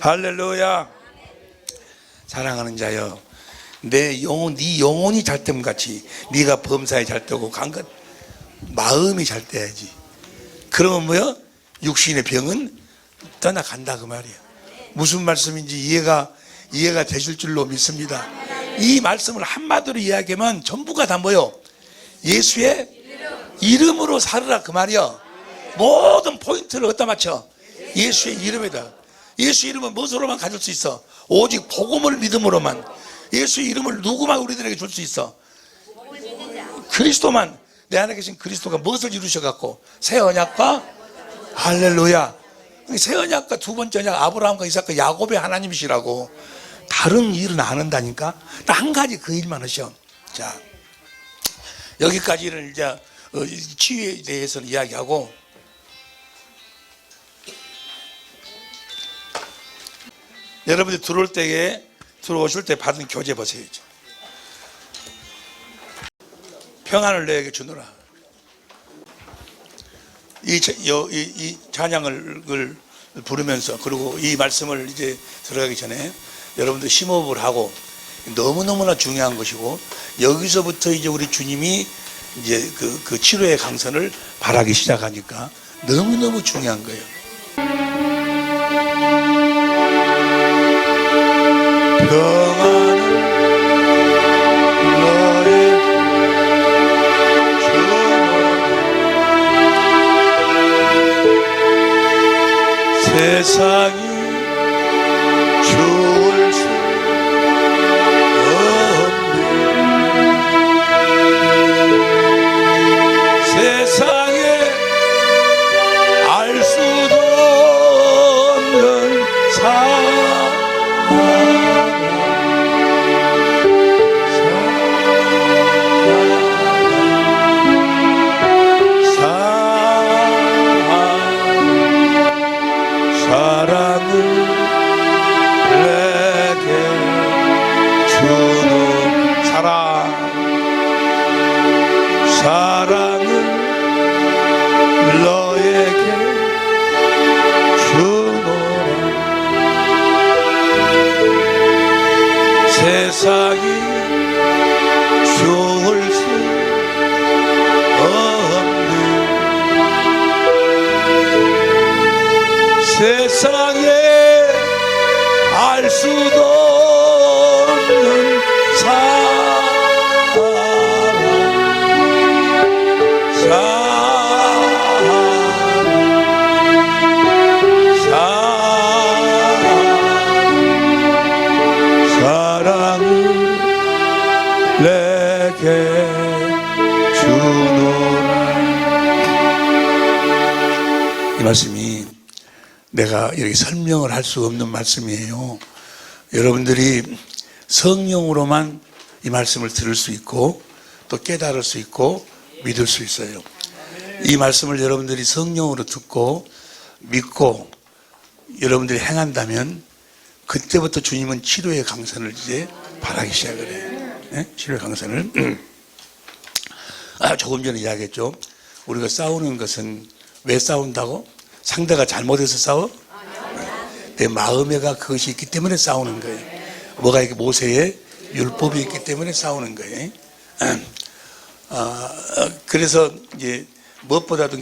할렐루야. 사랑하는 자여, 네 영혼이 잘 됨 같이 네가 범사에 잘 되고 강건 마음이 잘 돼야지. 그러면 뭐야? 육신의 병은 떠나간다 그 말이야. 무슨 말씀인지 이해가 되실 줄로 믿습니다. 이 말씀을 한마디로 이야기하면 전부가 다 뭐요? 예수의 이름으로 살으라 그 말이야. 모든 포인트를 어디다 맞춰? 예수의 이름에다. 예수 이름은 무엇으로만 가질 수 있어? 오직 복음을 믿음으로만. 예수의 이름을 누구만 우리들에게 줄 수 있어? 그리스도만. 내 안에 계신 그리스도가 무엇을 이루셔갖고 새 언약과 할렐루야. 새 언약과 두 번째 언약 아브라함과 이삭과 야곱의 하나님이시라고. 다른 일은 안 한다니까. 딱 한 가지 그 일만 하셔. 자, 여기까지는 이제 치유에 대해서는 이야기하고, 여러분들 들어오실 때 받은 교재 보세요. 평안을 너에게 주노라. 이 찬양을 부르면서, 그리고 이 말씀을 이제 들어가기 전에 여러분들 심호흡을 하고, 너무너무나 중요한 것이고, 여기서부터 이제 우리 주님이 이제 그 치료의 강선을 바라기 시작하니까 너무너무 중요한 거예요. 평안을 너의 주노라. 세상이 좋을 수 없네. 세상에 알 수도 없는 사랑. 사랑을 너에게 주노라. 세상이 좋을 수 없는 세상에 알 수도 없는 사랑. 사랑을 내게 주노라. 이 말씀이 내가 이렇게 설명을 할 수 없는 말씀이에요. 여러분들이 성령으로만 이 말씀을 들을 수 있고, 또 깨달을 수 있고 믿을 수 있어요. 이 말씀을 여러분들이 성령으로 듣고 믿고 여러분들이 행한다면 그때부터 주님은 치료의 강선을 이제 바라기 시작을 해요. 네? 치료의 강선을. 조금 전에 이야기했죠. 우리가 싸우는 것은 왜 싸운다고? 상대가 잘못해서 싸워? 내 마음에가 그것이 있기 때문에 싸우는 거예요. 뭐가 이렇게 모세의 율법이 있기 때문에 싸우는 거예요. 그래서 이제 무엇보다도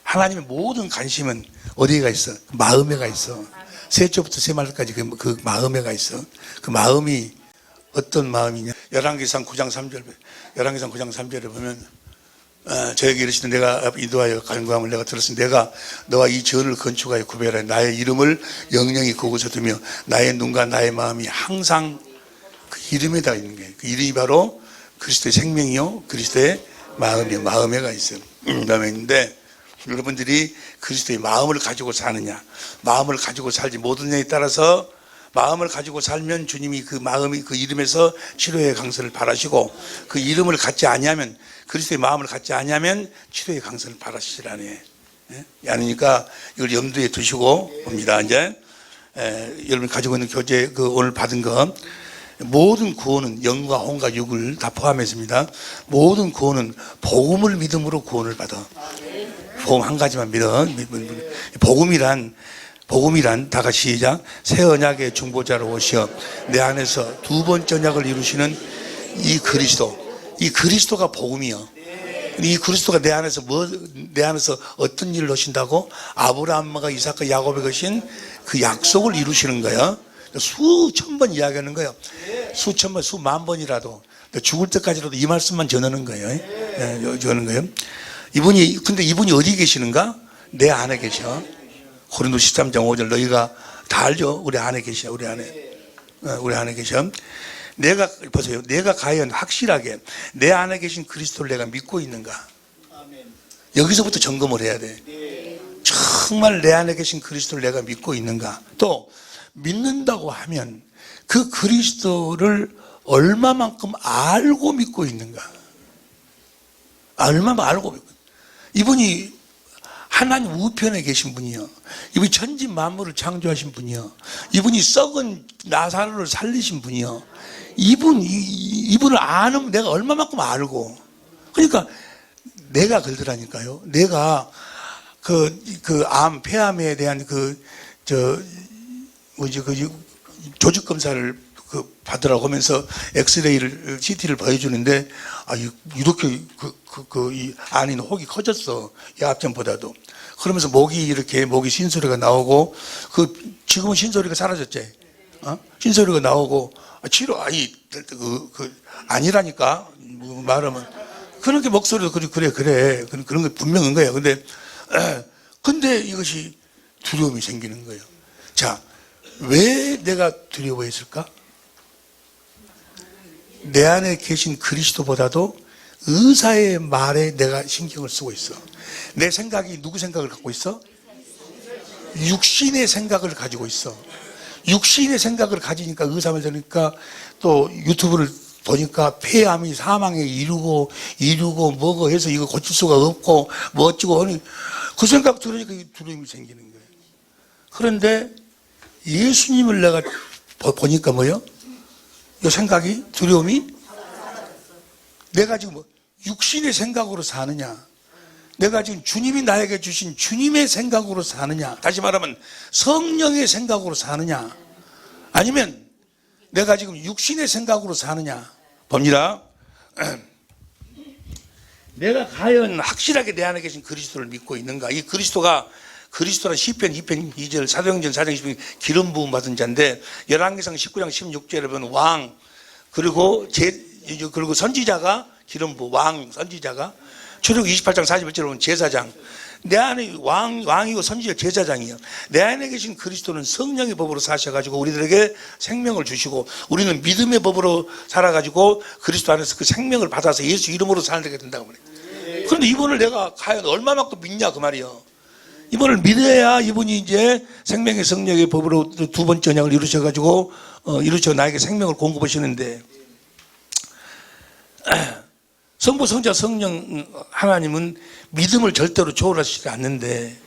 하나님의 모든 관심은 어디가 있어? 마음에가 있어. 셋째부터 세 말까지 그 마음에가 있어. 그 마음이 어떤 마음이냐? 열왕기상 9장 3절, 열왕기상 9장 3절에 보면 저에게 이르시되 내가 인도하여 간구함을 내가 들었으니 내가 너와 이 전을 건축하여 구별하여 나의 이름을 영영히 그곳에 두며 나의 눈과 나의 마음이 항상 그 이름에다 있는 거예요. 그 이름이 바로 그리스도의 생명이요 그리스도의 마음이요. 마음에가 있어요. 마음에 있는데 여러분들이 그리스도의 마음을 가지고 사느냐, 마음을 가지고 살지 모든 냐에 따라서 마음을 가지고 살면 주님이 그 마음이 그 이름에서 치료의 강선을 바라시고 그 이름을 갖지 아니하면 그리스도의 마음을 갖지 아니하면 치료의 강선을 바라시라네. 아니니까 이걸 염두에 두시고 봅니다. 이제 여러분 가지고 있는 교재 그 오늘 받은 거 모든 구원은 영과 혼과 육을 다 포함했습니다. 모든 구원은 복음을 믿음으로 구원을 받아. 복음 한 가지만 믿어. 복음이란 다 같이 시작. 새 언약의 중보자로 오시어 내 안에서 두 번째 언약을 이루시는 이 그리스도가 복음이요. 이 그리스도가 내 안에서 어떤 일을 하신다고? 아브라함과 이삭과 야곱에 거신 그 약속을 이루시는 거예요. 수천 번 이야기하는 거예요. 수천 번, 수만 번이라도 죽을 때까지라도 이 말씀만 전하는 거예요. 전하는 거예요. 근데 이분이 어디 계시는가? 내 안에 계셔. 고린도 13장 5절 너희가 다 알죠? 우리 안에 계셔. 우리 안에 계셔. 보세요. 내가 과연 확실하게 내 안에 계신 그리스도를 내가 믿고 있는가? 여기서부터 점검을 해야 돼. 정말 내 안에 계신 그리스도를 내가 믿고 있는가? 또 믿는다고 하면 그 그리스도를 얼마만큼 알고 믿고 있는가? 얼마만 알고 믿고. 이분이 하나님 우편에 계신 분이요. 이분이 천지 만물을 창조하신 분이요. 이분이 썩은 나사로를 살리신 분이요. 이분을 아는 내가 얼마만큼 알고. 그러니까 내가 그러더라니까요. 내가 폐암에 대한 조직 검사를 받으라고 하면서 엑스레이를 CT를 보여주는데 이렇게 이 안에 있는 혹이 커졌어. 야합전보다도. 그러면서 목이 신소리가 나오고 지금은 신소리가 사라졌지. 신소리가 나오고 치료 아니라니까 말하면 그렇게 목소리도 그래 그런 게 분명한 거예요. 근데 이것이 두려움이 생기는 거예요. 자, 왜 내가 두려워했을까? 내 안에 계신 그리스도보다도 의사의 말에 내가 신경을 쓰고 있어. 내 생각이 누구 생각을 갖고 있어? 육신의 생각을 가지고 있어. 육신의 생각을 가지니까 의사를 들으니까 또 유튜브를 보니까 폐암이 사망에 이르고 뭐고 해서 이거 고칠 수가 없고 뭐 어찌고 하니 그 생각 들으니까 두려움이 생기는 거예요. 그런데 예수님을 내가 보니까 뭐요? 이 생각이 두려움이 내가 지금 육신의 생각으로 사느냐, 내가 지금 주님이 나에게 주신 주님의 생각으로 사느냐, 다시 말하면 성령의 생각으로 사느냐, 아니면 내가 지금 육신의 생각으로 사느냐 봅니다. 내가 과연 확실하게 내 안에 계신 그리스도를 믿고 있는가? 이 그리스도란 시편 2편 2절 사도행전 4장 10편 기름 부음 받은 자인데 열왕기상 19장 16절에 보면 왕 그리고 선지자가 기름 부음 왕 선지자가 출애굽 28장 41절에 보면 제사장. 내 안에 왕이고 선지자 제사장이에요. 내 안에 계신 그리스도는 성령의 법으로 사셔가지고 우리들에게 생명을 주시고 우리는 믿음의 법으로 살아가지고 그리스도 안에서 그 생명을 받아서 예수 이름으로 살게 된다고 말해요. 그런데 이분을 내가 과연 얼마만큼 믿냐 그 말이에요. 이분을 믿어야 이분이 이제 생명의 성령의 법으로 두 번째 언약을 이루셔 나에게 생명을 공급하시는데 성부, 성자, 성령 하나님은 믿음을 절대로 초월하시지 않는데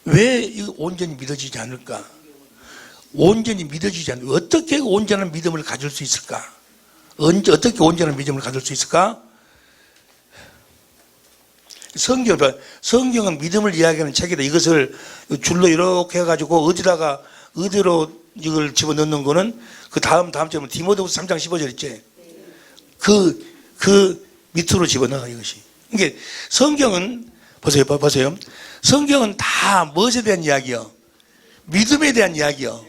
왜 이거 온전히 믿어지지 않을까? 온전히 믿어지지 않을까? 어떻게 온전한 믿음을 가질 수 있을까? 어떻게 온전한 믿음을 가질 수 있을까? 성경은 믿음을 이야기하는 책이다. 이것을 줄로 이렇게 해가지고 어디로 이걸 집어넣는 거는 그 다음 점은 디모데후서 3장 15절 있지. 그 밑으로 집어넣어 이것이. 이게 성경은 보세요. 성경은 다 무엇에 대한 이야기요? 믿음에 대한 이야기요.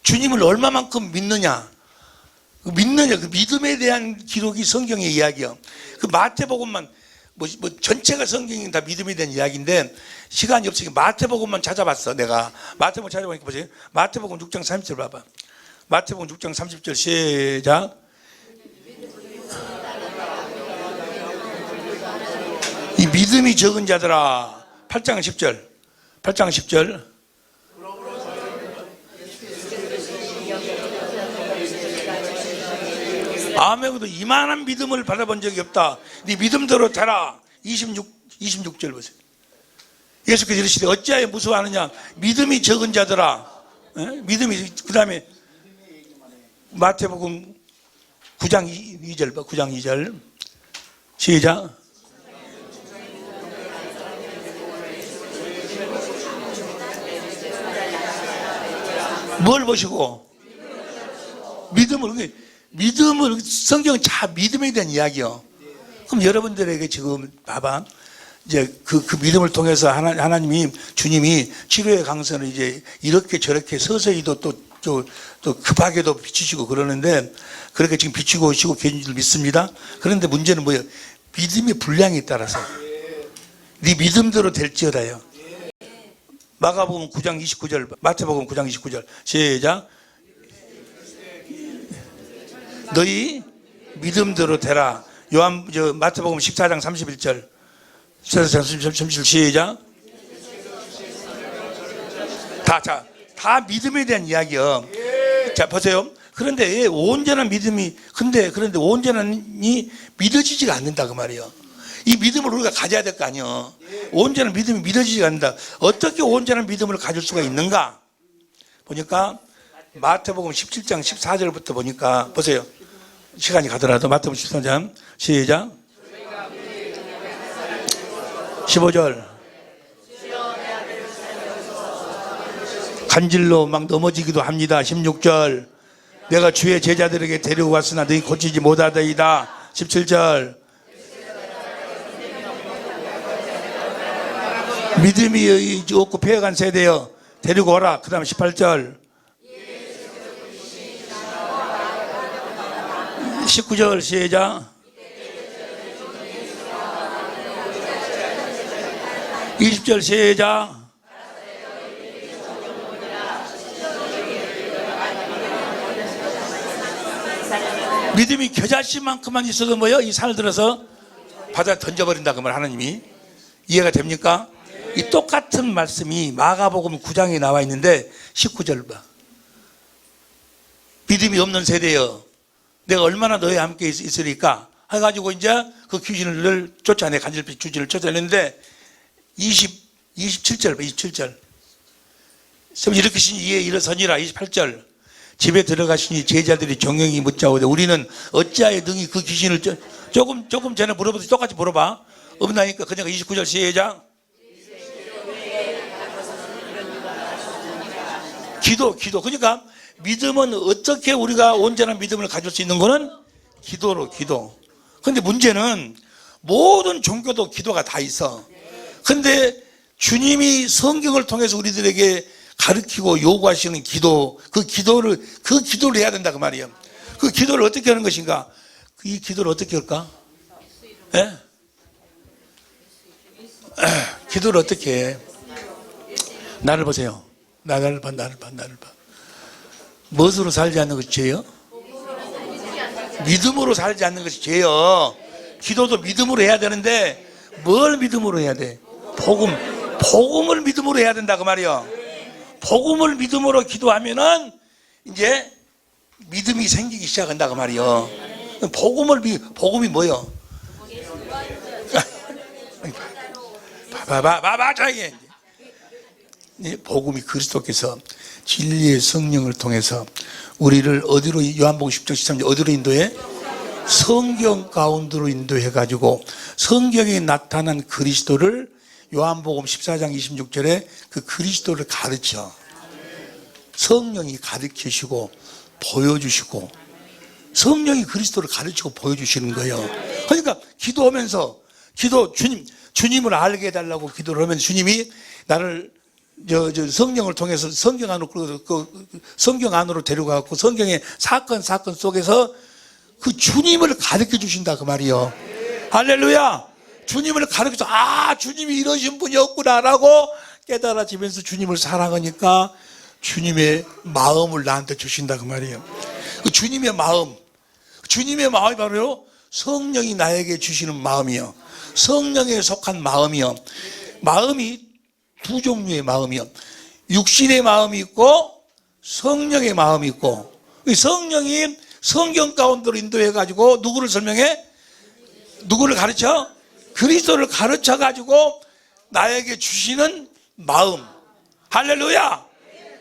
주님을 얼마만큼 믿느냐? 그 믿음에 대한 기록이 성경의 이야기요. 그 마태복음만 전체가 성경이 다 믿음에 대한 이야기인데 시간이 없으니까 마태복음만 찾아봤어. 내가 마태복음 찾아보니까 보세요. 마태복음 6장 30절 봐봐. 마태복음 6장 30절 시작. 이 믿음이 적은 자들아. 8장 10절. 아무에게도 이만한 믿음을 받아본 적이 없다. 네 믿음대로 되라. 26절 보세요. 예수께서 이르시되 어찌하여 무서워하느냐? 믿음이 적은 자들아. 믿음이, 그 다음에 마태복음 9장 2절 봐. 9장 2절 시작. 뭘 보시고? 믿음을 성경은 다 믿음에 대한 이야기요. 그럼 여러분들에게 지금 봐봐. 이제 그 믿음을 통해서 하나님이 주님이 치료의 강선을 이제 이렇게 저렇게 서서히도 또 급하게도 비추시고 그러는데 그렇게 지금 비추고 오시고 계신 줄 믿습니다. 그런데 문제는 뭐예요? 믿음의 분량에 따라서 네 믿음대로 될지어다요. 마가복음 9장 29절, 마태복음 9장 29절 시작. 너희 믿음대로 되라. 마태복음 14장 31절 14장 31절 시작. 다 믿음에 대한 이야기요. 자 보세요. 그런데 온전한 믿음이 그런데 온전한이 믿어지지가 않는다 그 말이에요. 이 믿음을 우리가 가져야 될 거 아니에요. 온전한 믿음이 믿어지지 않는다. 어떻게 온전한 믿음을 가질 수가 있는가? 보니까 마태복음 17장 14절부터 보니까 보세요. 시간이 가더라도 마태복음 14장 시작. 15절 간질로 막 넘어지기도 합니다. 16절 내가 주의 제자들에게 데리고 왔으나 너희 고치지 못하더이다. 17절 믿음이 없고 폐허간 세대여 데리고 오라. 그 다음 18절 19절 시작. 20절 시작. 믿음이 겨자씨만큼만 있어도 뭐요? 이 산을 들어서 바다에 던져버린다 그 말 하나님이. 이해가 됩니까? 이 똑같은 말씀이 마가복음 9장에 나와 있는데 19절 봐. 믿음이 없는 세대여 내가 얼마나 너희와 함께 있으리까 해가지고 이제 그 귀신을 쫓아내 간질빛 귀신을 쫓아내는데 27절 봐. 27절 일으키시니 이에 일어서니라. 28절 집에 들어가시니 제자들이 정령이 묻자오되 우리는 어찌하여 능히 그 귀신을 조금 전에 물어보듯이 똑같이 물어봐. 없나니까 그냥 29절 시작. 기도. 그러니까 믿음은 어떻게 우리가 온전한 믿음을 가질 수 있는 거는 기도. 근데 문제는 모든 종교도 기도가 다 있어. 근데 주님이 성경을 통해서 우리들에게 가르치고 요구하시는 기도, 그 기도를 해야 된다 그 말이에요. 그 기도를 어떻게 하는 것인가? 이 기도를 어떻게 할까? 예? 기도를 어떻게 해? 나를 보세요. 나를 봐. 무엇으로 살지 않는 것이 죄요? 믿음으로 살지 않는 것이 죄요. 기도도 믿음으로 해야 되는데 뭘 믿음으로 해야 돼? 복음을 믿음으로 해야 된다 그 말이요. 복음을 믿음으로 기도하면은 이제 믿음이 생기기 시작한다 그 말이요. 복음이 뭐요? 맞아 이게. 복음이 그리스도께서 진리의 성령을 통해서 우리를 어디로, 요한복음 10장 13절 어디로 인도해? 성경 가운데로 인도해 가지고 성경에 나타난 그리스도를 요한복음 14장 26절에 그 그리스도를 가르쳐 성령이 가르치시고 보여주시고 성령이 그리스도를 가르치고 보여주시는 거예요. 그러니까 기도하면서 주님을 알게 해달라고 기도를 하면 주님이 나를 성령을 통해서 성경 안으로 데려가고 성경의 사건 속에서 그 주님을 가르쳐 주신다 그 말이요. 할렐루야. 주님을 가르쳐서 주님이 이러신 분이었구나라고 깨달아지면서 주님을 사랑하니까 주님의 마음을 나한테 주신다 그 말이에요. 그 주님의 마음이 바로 성령이 나에게 주시는 마음이요. 성령에 속한 마음이요. 마음이 두 종류의 마음이요. 육신의 마음이 있고 성령의 마음이 있고, 성령이 성경 가운데로 인도해 가지고 누구를 가르쳐? 그리스도를 가르쳐 가지고 나에게 주시는 마음. 할렐루야.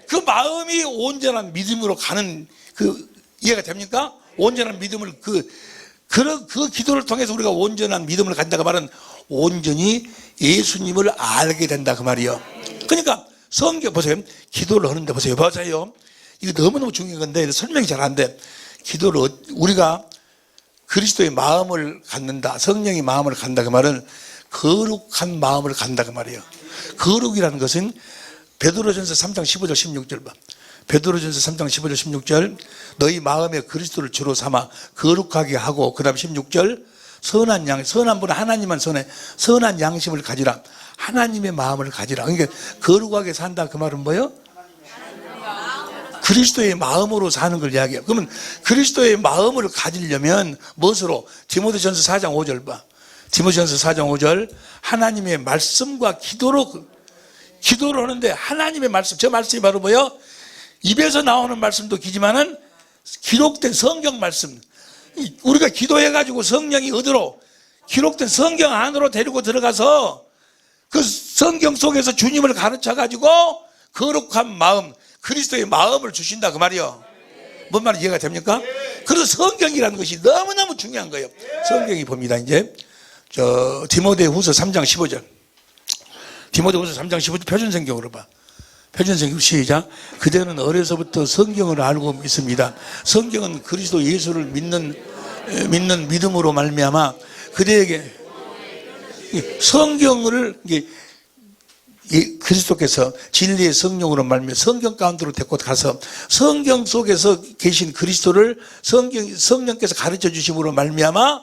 그 마음이 온전한 믿음으로 가는 이해가 됩니까? 온전한 믿음을 그 기도를 통해서 우리가 온전한 믿음을 갖는다고 말은 온전히 예수님을 알게 된다 그 말이요. 그러니까 성경 보세요. 기도를 하는데 보세요. 이거 너무너무 중요한 건데 설명이 잘 안 돼. 기도를 우리가 그리스도의 마음을 갖는다, 성령의 마음을 갖는다 그 말은 거룩한 마음을 갖는다 그 말이에요. 거룩이라는 것은 베드로전서 3장 15절 16절 봐. 베드로전서 3장 15절 16절 너희 마음에 그리스도를 주로 삼아 거룩하게 하고, 그 다음 16절 선한 분은 하나님만 선한 양심을 가지라. 하나님의 마음을 가지라. 그러니까 거룩하게 산다 그 말은 뭐예요? 그리스도의 마음으로 사는 걸 이야기해요. 그러면 그리스도의 마음을 가지려면 무엇으로? 디모데전서 4장 5절 봐. 디모데전서 4장 5절 하나님의 말씀과 기도를 하는데 하나님의 말씀, 저 말씀이 바로 뭐예요? 입에서 나오는 말씀도 기지만은 기록된 성경 말씀. 우리가 기도해가지고 성령이 어디로? 기록된 성경 안으로 데리고 들어가서 그 성경 속에서 주님을 가르쳐가지고 거룩한 마음, 그리스도의 마음을 주신다 그 말이요. 뭔 말인지 이해가 됩니까? 그래서 성경이라는 것이 너무너무 중요한 거예요. 성경이 봅니다. 이제 디모데후서 3장 15절. 디모데후서 3장 15절 표준성경으로 봐. 표준성경 시작. 그대는 어려서부터 성경을 알고 있습니다. 성경은 그리스도 예수를 믿는 믿음으로 말미암아 그대에게 성경을 그리스도께서 진리의 성령으로 말미암아 성경 가운데로 데리고 가서 성경 속에서 계신 그리스도를 성령께서 가르쳐 주심으로 말미암아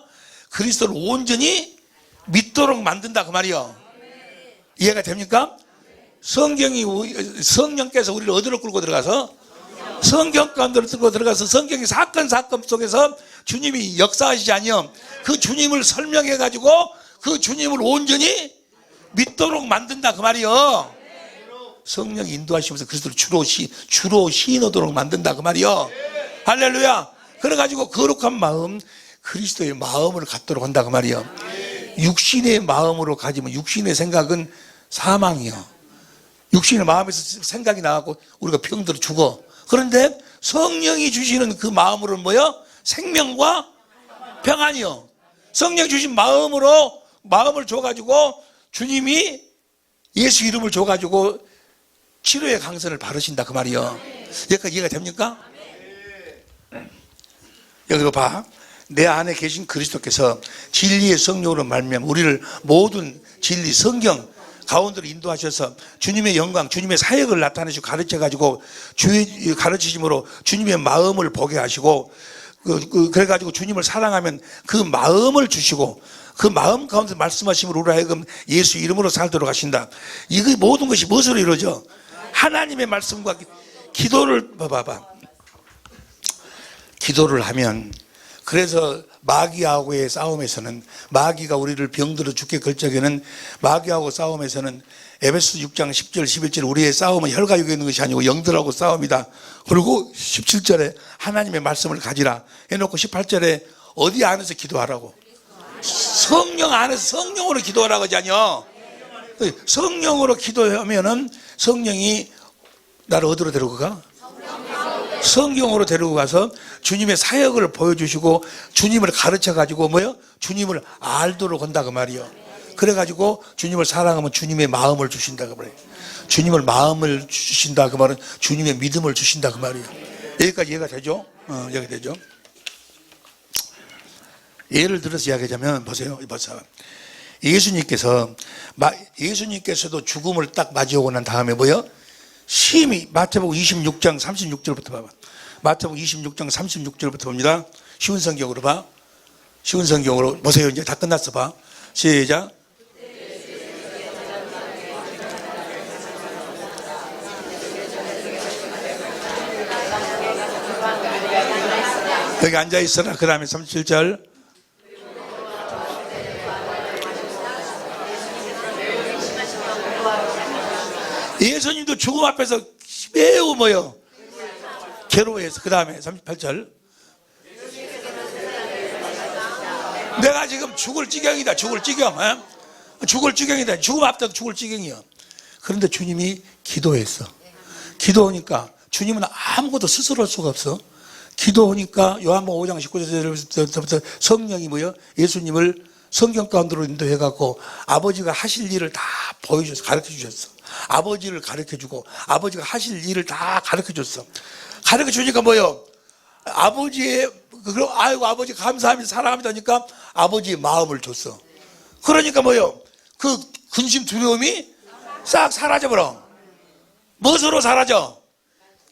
그리스도를 온전히 믿도록 만든다 그 말이요. 이해가 됩니까? 성령께서 우리를 어디로 끌고 들어가서 성경 가운데로 끌고 들어가서 성경의 사건 속에서 주님이 역사하시지 아니요, 그 주님을 설명해 가지고 그 주님을 온전히 믿도록 만든다 그 말이요. 성령이 인도하시면서 그리스도를 주로 시인하도록 만든다 그 말이요. 할렐루야. 그래가지고 거룩한 마음, 그리스도의 마음을 갖도록 한다 그 말이요. 육신의 마음으로 가지면 육신의 생각은 사망이요. 육신의 마음에서 생각이 나고 우리가 병들어 죽어. 그런데 성령이 주시는 그 마음으로는 뭐요? 생명과 평안이요. 성령 주신 마음을 줘가지고 주님이 예수 이름을 줘가지고 치료의 강선을 바르신다 그 말이요. 여기까지 이해가 됩니까? 여기 봐. 내 안에 계신 그리스도께서 진리의 성령으로 말미암아 우리를 모든 진리 성경 가운데로 인도하셔서 주님의 영광, 주님의 사역을 나타내시고 가르쳐가지고 가르치심으로 주님의 마음을 보게 하시고 그래가지고 주님을 사랑하면 그 마음을 주시고 그 마음 가운데 말씀하심으로 우리 하여금 예수 이름으로 살도록 하신다. 이거 모든 것이 무엇으로 이루어져? 하나님의 말씀과 기도를 봐봐. 기도를 하면, 그래서 마귀하고의 싸움에서는, 마귀가 우리를 병들어 죽게 걸 적에는 마귀하고 싸움에서는 에베소 6장 10절 11절 우리의 싸움은 혈과 육에 있는 것이 아니고 영들하고 싸움이다. 그리고 17절에 하나님의 말씀을 가지라 해놓고 18절에 어디 안에서 기도하라고? 성령 안에서 성령으로 기도하라고 하잖아요. 성령으로 기도하면은 성령이 나를 어디로 데리고 가? 성경으로 데리고 가서 주님의 사역을 보여주시고 주님을 가르쳐가지고 뭐요? 주님을 알도록 한다고 말이요. 그래가지고 주님을 사랑하면 주님의 마음을 주신다고 말이에요. 주님을 마음을 주신다 그 말은 주님의 믿음을 주신다 그 말이에요. 여기까지 이해가 되죠? 이해가 되죠? 예를 들어서 이야기하자면 보세요. 예수님께서도 죽음을 딱 맞이하고 난 다음에 뭐요? 심히 마태복음 26장 36절부터 봐봐. 마태복음 26장 36절부터 봅니다. 쉬운 성경으로 봐. 쉬운 성경으로 보세요. 이제 다 끝났어 봐. 시작. 여기 앉아 있어라. 그 다음에 37절. 예수님도 죽음 앞에서 매우 뭐요? 괴로워해서. 그 다음에 38절. 내가 지금 죽을 지경이다. 죽을 지경. 죽을 지경이다. 죽음 앞에서 죽을 지경이요. 그런데 주님이 기도했어. 기도하니까 주님은 아무것도 스스로 할 수가 없어. 기도하니까 요한복음 5장 19절부터 성령이 뭐요? 예수님을 성경 가운데로 인도해갖고 아버지가 하실 일을 다 보여줘서 가르쳐 주셨어. 아버지를 가르쳐 주고 아버지가 하실 일을 다 가르쳐 줬어. 가르쳐 주니까 뭐요? 아버지의 아이고 아버지 감사합니다 사랑합니다 하니까 아버지의 마음을 줬어. 그러니까 뭐요? 그 근심 두려움이 싹 사라져버려. 무엇으로 사라져?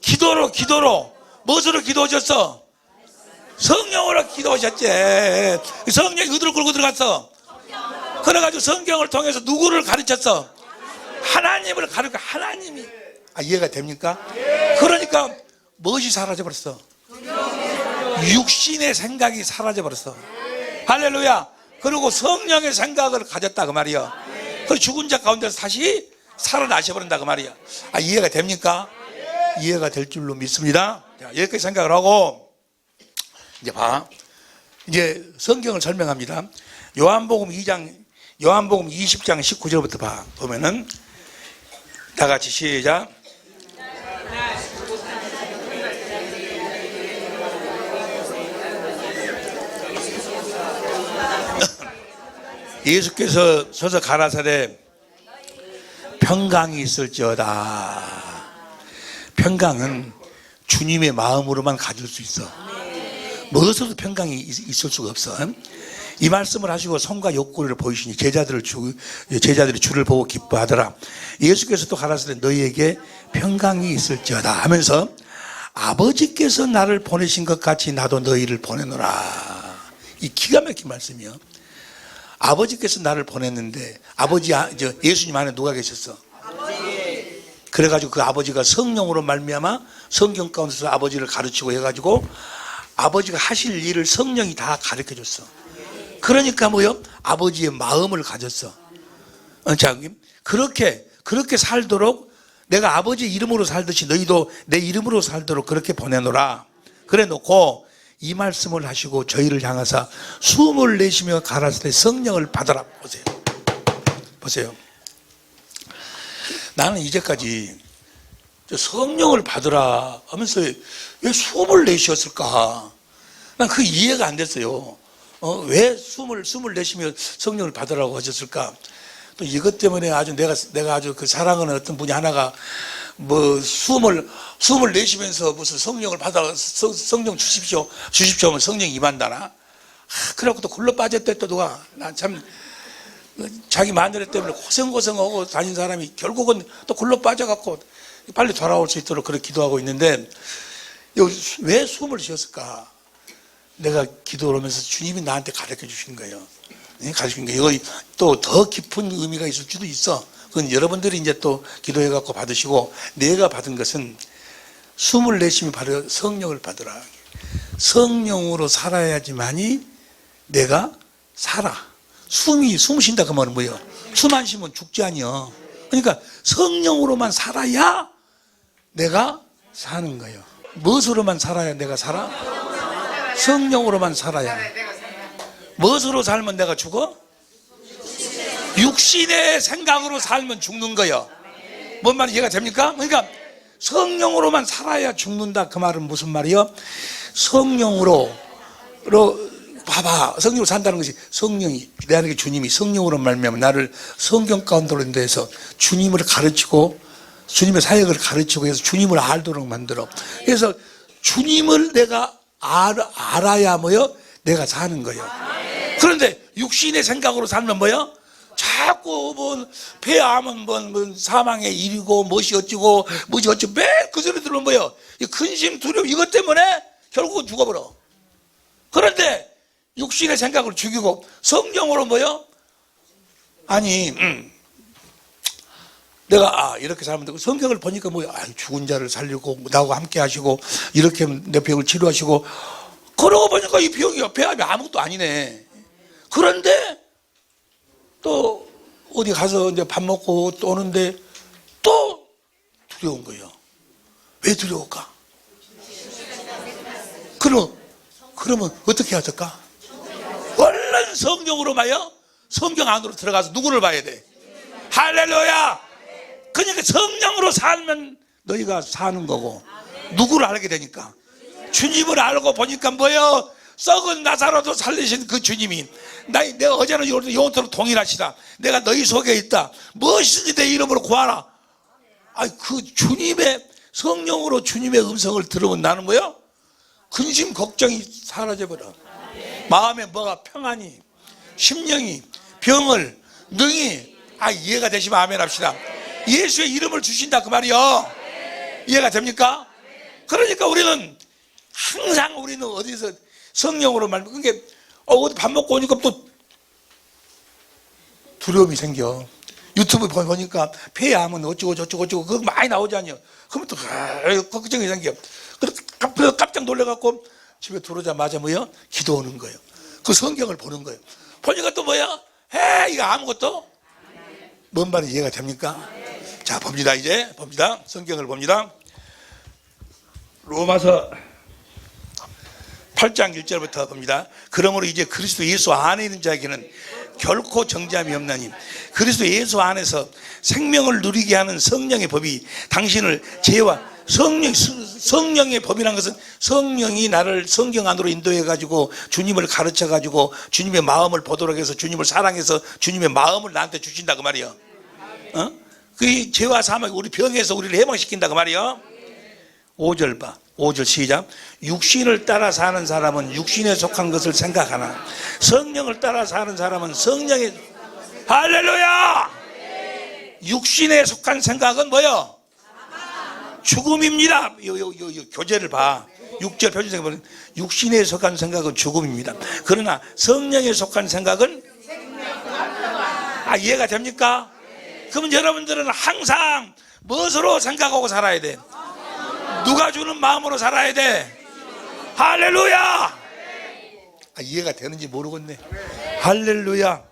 기도로. 무엇으로 기도하셨어? 성령으로 기도하셨지. 성령이 그들을 끌고 들어갔어. 그래가지고 성경을 통해서 누구를 가르쳤어? 하나님을 가르쳐. 하나님이. 이해가 됩니까? 그러니까 무엇이 사라져버렸어? 육신의 생각이 사라져버렸어. 할렐루야. 그리고 성령의 생각을 가졌다 그 말이야. 그리고 죽은 자 가운데서 다시 살아나셔버린다 그 말이야. 이해가 됩니까? 이해가 될 줄로 믿습니다. 자, 여기까지 생각을 하고 이제 봐. 이제 성경을 설명합니다. 요한복음 20장 19절부터 봐. 보면은 다 같이 시작. 예수께서 서서 가라사대 평강이 있을지어다. 평강은 주님의 마음으로만 가질 수 있어. 무엇으로도 평강이 있을 수가 없어. 이 말씀을 하시고 성과 욕구를 보이시니 제자들이 주를 보고 기뻐하더라. 예수께서도 가라사대 너희에게 평강이 있을지어다 하면서 아버지께서 나를 보내신 것 같이 나도 너희를 보내노라. 이 기가 막힌 말씀이요. 아버지께서 나를 보냈는데 예수님 안에 누가 계셨어? 그래가지고 그 아버지가 성령으로 말미암아 성경 가운데서 아버지를 가르치고 해가지고 아버지가 하실 일을 성령이 다 가르쳐줬어. 그러니까 뭐요? 아버지의 마음을 가졌어. 자, 그렇게 살도록 내가 아버지 이름으로 살듯이 너희도 내 이름으로 살도록 그렇게 보내노라. 그래 놓고 이 말씀을 하시고 저희를 향하사 숨을 내쉬며 가라사대 성령을 받아라. 보세요. 나는 이제까지 성령을 받으라 하면서 왜 숨을 내쉬었을까? 난 그 이해가 안 됐어요. 왜 숨을 내쉬며 성령을 받으라고 하셨을까? 또 이것 때문에 내가 아주 그 사랑하는 어떤 분이 하나가 뭐 숨을 내쉬면서 무슨 성령을 받아 성령 주십시오 하면 성령이 임한다나? 그래갖고 또 굴러 빠졌대 또 누가. 난 참 자기 마누라 때문에 고생하고 다닌 사람이 결국은 또 굴러 빠져갖고 빨리 돌아올 수 있도록 그렇게 기도하고 있는데 왜 숨을 쉬었을까? 내가 기도를 하면서 주님이 나한테 가르쳐 주신 거예요. 가르쳐 주신 거예요. 이거 또 더 깊은 의미가 있을 수도 있어. 그건 여러분들이 이제 또 기도해갖고 받으시고, 내가 받은 것은 숨을 내쉬며 바로 성령을 받으라. 성령으로 살아야지만이 내가 살아. 숨 쉰다 그 말은 뭐예요? 숨 안 쉬면 죽지 아니요. 그러니까 성령으로만 살아야 내가 사는 거예요. 무엇으로만 살아야 내가 살아? 성령으로만 살아야. 무엇으로 살면 내가 죽어? 육신의 생각으로 살면 죽는 거예요. 뭔 말이 이해가 됩니까? 그러니까 성령으로만 살아야 죽는다. 그 말은 무슨 말이요? 성령으로 봐봐. 성령으로 산다는 것이 성령이 내 안에 주님이 성령으로 말미암아 나를 성경 가운데로 인도해서 주님을 가르치고 주님의 사역을 가르치고 해서 주님을 알도록 만들어. 그래서 주님을 내가 알아야 뭐요? 내가 사는 거예요. 그런데 육신의 생각으로 살면 뭐요? 자꾸 뭐 폐암은 뭐 사망의 일이고 무엇이 어찌고 매일 그 소리 들으면 뭐요? 근심 두려움 이것 때문에 결국은 죽어버려. 그런데 육신의 생각을 죽이고 성령으로 뭐요? 아니 내가 이렇게 살면 되고 성경을 보니까 뭐요? 죽은 자를 살리고 나하고 함께 하시고 이렇게 내 병을 치료하시고 그러고 보니까 이 병이 폐암이 아무것도 아니네. 그런데 또 어디 가서 이제 밥 먹고 또 오는데 또 두려운 거예요. 왜 두려울까? 그러면 어떻게 해야 될까? 얼른 성령으로 봐요. 성경 안으로 들어가서 누구를 봐야 돼? 할렐루야. 그러니까 성령으로 살면 너희가 사는 거고 누구를 알게 되니까 주님을 알고 보니까 뭐예요? 썩은 나사로도 살리신 그 주님이 내가 어제는 영원토록 동일하시다. 내가 너희 속에 있다. 무엇이든지 내 이름으로 구하라. 그 주님의 성령으로 주님의 음성을 들으면 나는 뭐야? 근심 걱정이 사라져버려. 마음에 뭐가 평안이 심령이 병을 능히 이해가 되시면 아멘 합시다. 예수의 이름을 주신다 그 말이요. 이해가 됩니까? 그러니까 우리는 항상 우리는 어디서 성령으로 말면 그게 어디 밥 먹고 오니까 또 두려움이 생겨. 유튜브 보니까 폐암은 어쩌고 저쩌고 그거 많이 나오잖아요. 그러면 또 걱정이 생겨. 그래서 깜짝 놀래갖고 집에 들어오자마자 뭐야? 기도하는 거예요. 그 성경을 보는 거예요. 보니까 또 뭐야? 이거 아무것도 뭔 말이 이해가 됩니까? 자, 봅니다. 이제 봅니다. 성경을 봅니다. 로마서 8장 1절부터 봅니다. 그러므로 이제 그리스도 예수 안에 있는 자에게는 결코 정죄함이 없나니 그리스도 예수 안에서 생명을 누리게 하는 성령의 법이 당신을 죄와 성령의 법이라는 것은 성령이 나를 성경 안으로 인도해 가지고 주님을 가르쳐 가지고 주님의 마음을 보도록 해서 주님을 사랑해서 주님의 마음을 나한테 주신다 그 말이요. 그 죄와 사망 우리 병에서 우리를 해방시킨다 그 말이요. 5절 봐. 5절 시작. 육신을 따라 사는 사람은 육신에 속한 것을 생각하나 성령을 따라 사는 사람은 성령의 할렐루야. 육신에 속한 생각은 뭐요? 죽음입니다. 교재를 봐. 6절 표준생각 보면 육신에 속한 생각은 죽음입니다. 그러나 성령에 속한 생각은 이해가 됩니까? 그러면 여러분들은 항상 무엇으로 생각하고 살아야 돼? 누가 주는 마음으로 살아야 돼? 할렐루야. 이해가 되는지 모르겠네. 할렐루야.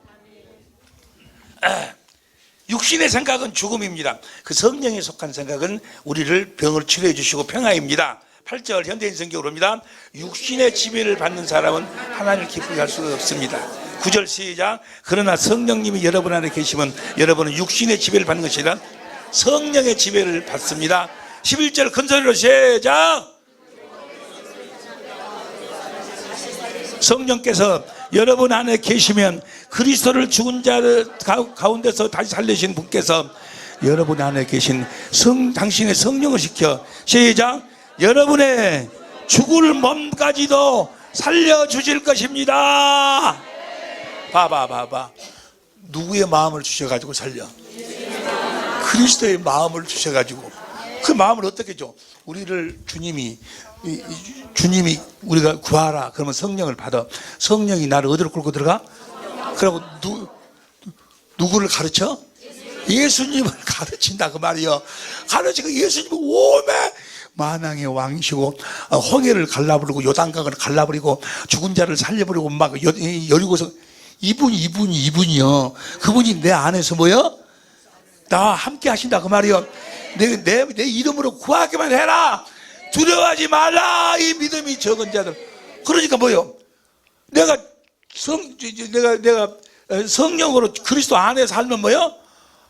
육신의 생각은 죽음입니다. 그 성령에 속한 생각은 우리를 병을 치료해 주시고 평화입니다. 8절 현대인 성경으로 옵니다. 육신의 지배를 받는 사람은 하나님을 기쁘게 할 수가 없습니다. 9절 시작. 그러나 성령님이 여러분 안에 계시면 여러분은 육신의 지배를 받는 것이 아니라 성령의 지배를 받습니다. 11절 큰 소리로 시작. 성령께서 여러분 안에 계시면 그리스도를 죽은 자들 가운데서 다시 살리신 분께서 여러분 안에 계신 당신의 성령을 시켜 시작. 여러분의 죽을 몸까지도 살려주실 것입니다. 봐봐. 누구의 마음을 주셔가지고 살려? 그리스도의 마음을 주셔가지고. 그 마음을 어떻게 줘? 우리를 주님이 우리가 구하라 그러면 성령을 받아. 성령이 나를 어디로 끌고 들어가? 그리고 누구를 가르쳐? 예수님을 가르친다 그 말이요. 가르치고 예수님은 오매 만왕의 왕이시고 홍해를 갈라버리고 요단강을 갈라버리고 죽은 자를 살려버리고 막 여리고서 이분이요. 그분이 내 안에서 뭐요? 나와 함께 하신다 그 말이요. 내 이름으로 구하기만 해라. 두려워하지 말라. 이 믿음이 적은 자들. 그러니까 뭐요? 내가 내가 성령으로 그리스도 안에 살면 뭐요?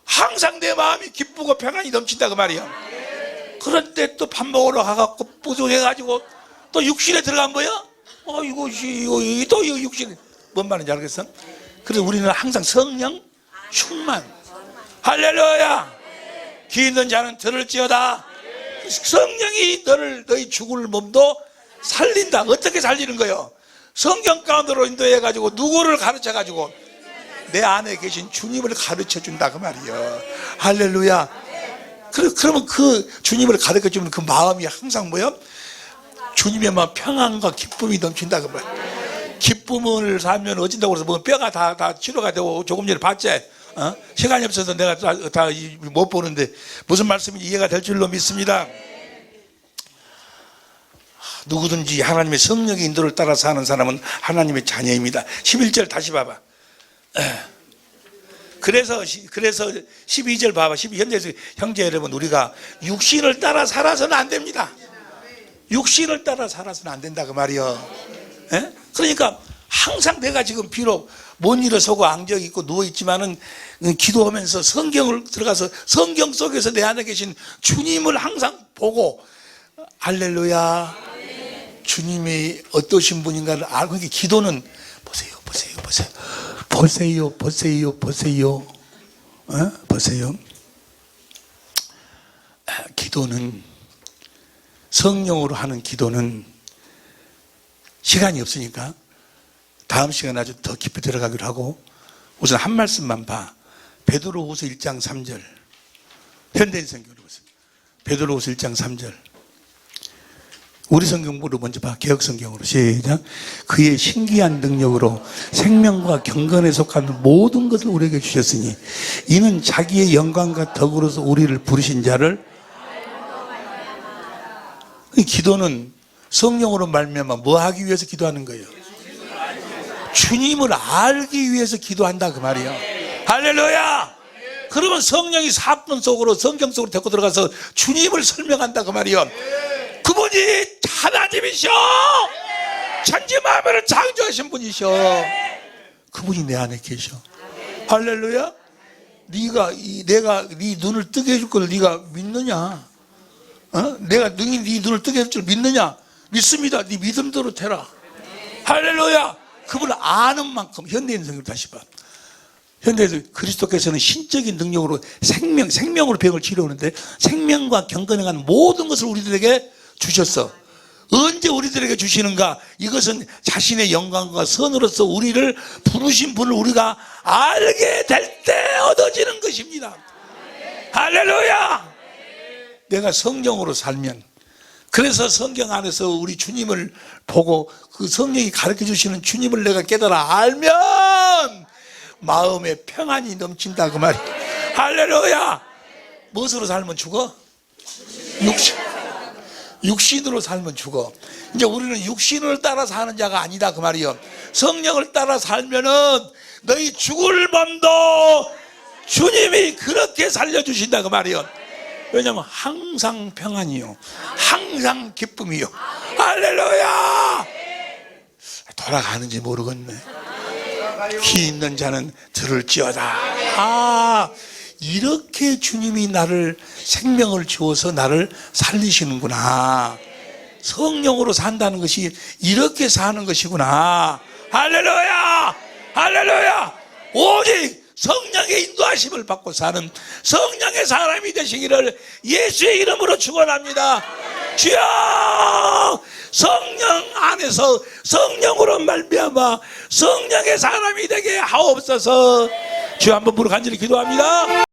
항상 내 마음이 기쁘고 평안이 넘친다 그 말이야. 그런데 또 밥 먹으러 가갖고 뿌듯해가지고 또 육신에 들어간 거야? 이거 또 육신 뭔 말인지 알겠어? 그래서 우리는 항상 성령 충만. 할렐루야. 귀 있는 자는 들을지어다. 성령이 너희 죽을 몸도 살린다. 어떻게 살리는 거예요? 성경 가운데로 인도해가지고 누구를 가르쳐가지고 내 안에 계신 주님을 가르쳐준다 그 말이에요. 할렐루야. 그러면 그 주님을 가르쳐주면 그 마음이 항상 뭐요? 주님의 마음 평안과 기쁨이 넘친다 그 말이에요. 기쁨을 살면 어진다고 해서 뭐 뼈가 다 치료가 되고 조금 전에 봤지? 시간이 없어서 내가 다 못 보는데 무슨 말씀인지 이해가 될 줄로 믿습니다. 누구든지 하나님의 성령의 인도를 따라 사는 사람은 하나님의 자녀입니다. 11절 다시 봐봐. 그래서 12절 봐봐. 현대에서 형제 여러분, 우리가 육신을 따라 살아서는 안 됩니다. 육신을 따라 살아서는 안 된다 그 말이요. 그러니까 항상 내가 지금 비록 못 일어서고 앙적 있고 누워있지만은 기도하면서 성경을 들어가서 성경 속에서 내 안에 계신 주님을 항상 보고 할렐루야 주님이 어떠신 분인가를 알고, 이게 기도는 보세요. 기도는, 성령으로 하는 기도는 시간이 없으니까 다음 시간에 아주 더 깊이 들어가기로 하고, 우선 한 말씀만 봐. 베드로후서 1장 3절. 현대인 성경으로 보세요. 베드로후서 1장 3절. 우리 성경으로 먼저 봐. 개혁 성경으로 시작. 그의 신기한 능력으로 생명과 경건에 속한 모든 것을 우리에게 주셨으니 이는 자기의 영광과 덕으로서 우리를 부르신 자를. 기도는 성령으로 말미암아 뭐 하기 위해서 기도하는 거예요? 주님을 알기 위해서 기도한다 그 말이에요. 할렐루야. 그러면 성령이 사건 속으로, 성경 속으로 데리고 들어가서 주님을 설명한다 그 말이에요. 그분이 하나님이셔. 천지만물을 창조하신 분이셔. 그분이 내 안에 계셔. 할렐루야. 내가 네 눈을 뜨게 해줄 걸 네가 믿느냐? 내가 네 눈을 뜨게 해줄 줄 믿느냐? 믿습니다. 네 믿음대로 되라. 할렐루야. 그분을 아는 만큼. 현대인 성경 다시 봐. 현대에서 그리스도께서는 신적인 능력으로 생명으로 병을 치료하는데 생명과 경건에 관한 모든 것을 우리들에게 주셨어. 언제 우리들에게 주시는가? 이것은 자신의 영광과 선으로서 우리를 부르신 분을 우리가 알게 될 때 얻어지는 것입니다. 할렐루야. 내가 성령으로 살면, 그래서 성경 안에서 우리 주님을 보고 그 성령이 가르쳐 주시는 주님을 내가 깨달아 알면 마음에 평안이 넘친다 그 말이야. 할렐루야. 무엇으로 살면 죽어? 육신으로 살면 죽어. 이제 우리는 육신을 따라 사는 자가 아니다 그 말이요. 성령을 따라 살면은 너희 죽을 몸도 주님이 그렇게 살려주신다 그 말이요. 왜냐하면 항상 평안이요, 항상 기쁨이요. 할렐루야. 돌아가는지 모르겠네. 귀 있는 자는 들을지어다. 이렇게 주님이 나를, 생명을 주어서 나를 살리시는구나. 성령으로 산다는 것이 이렇게 사는 것이구나. 할렐루야. 할렐루야. 오직 성령의 인도하심을 받고 사는 성령의 사람이 되시기를 예수의 이름으로 축원합니다. 주여, 성령 안에서 성령으로 말미암아 성령의 사람이 되게 하옵소서. 주여, 한번 부르 간절히 기도합니다.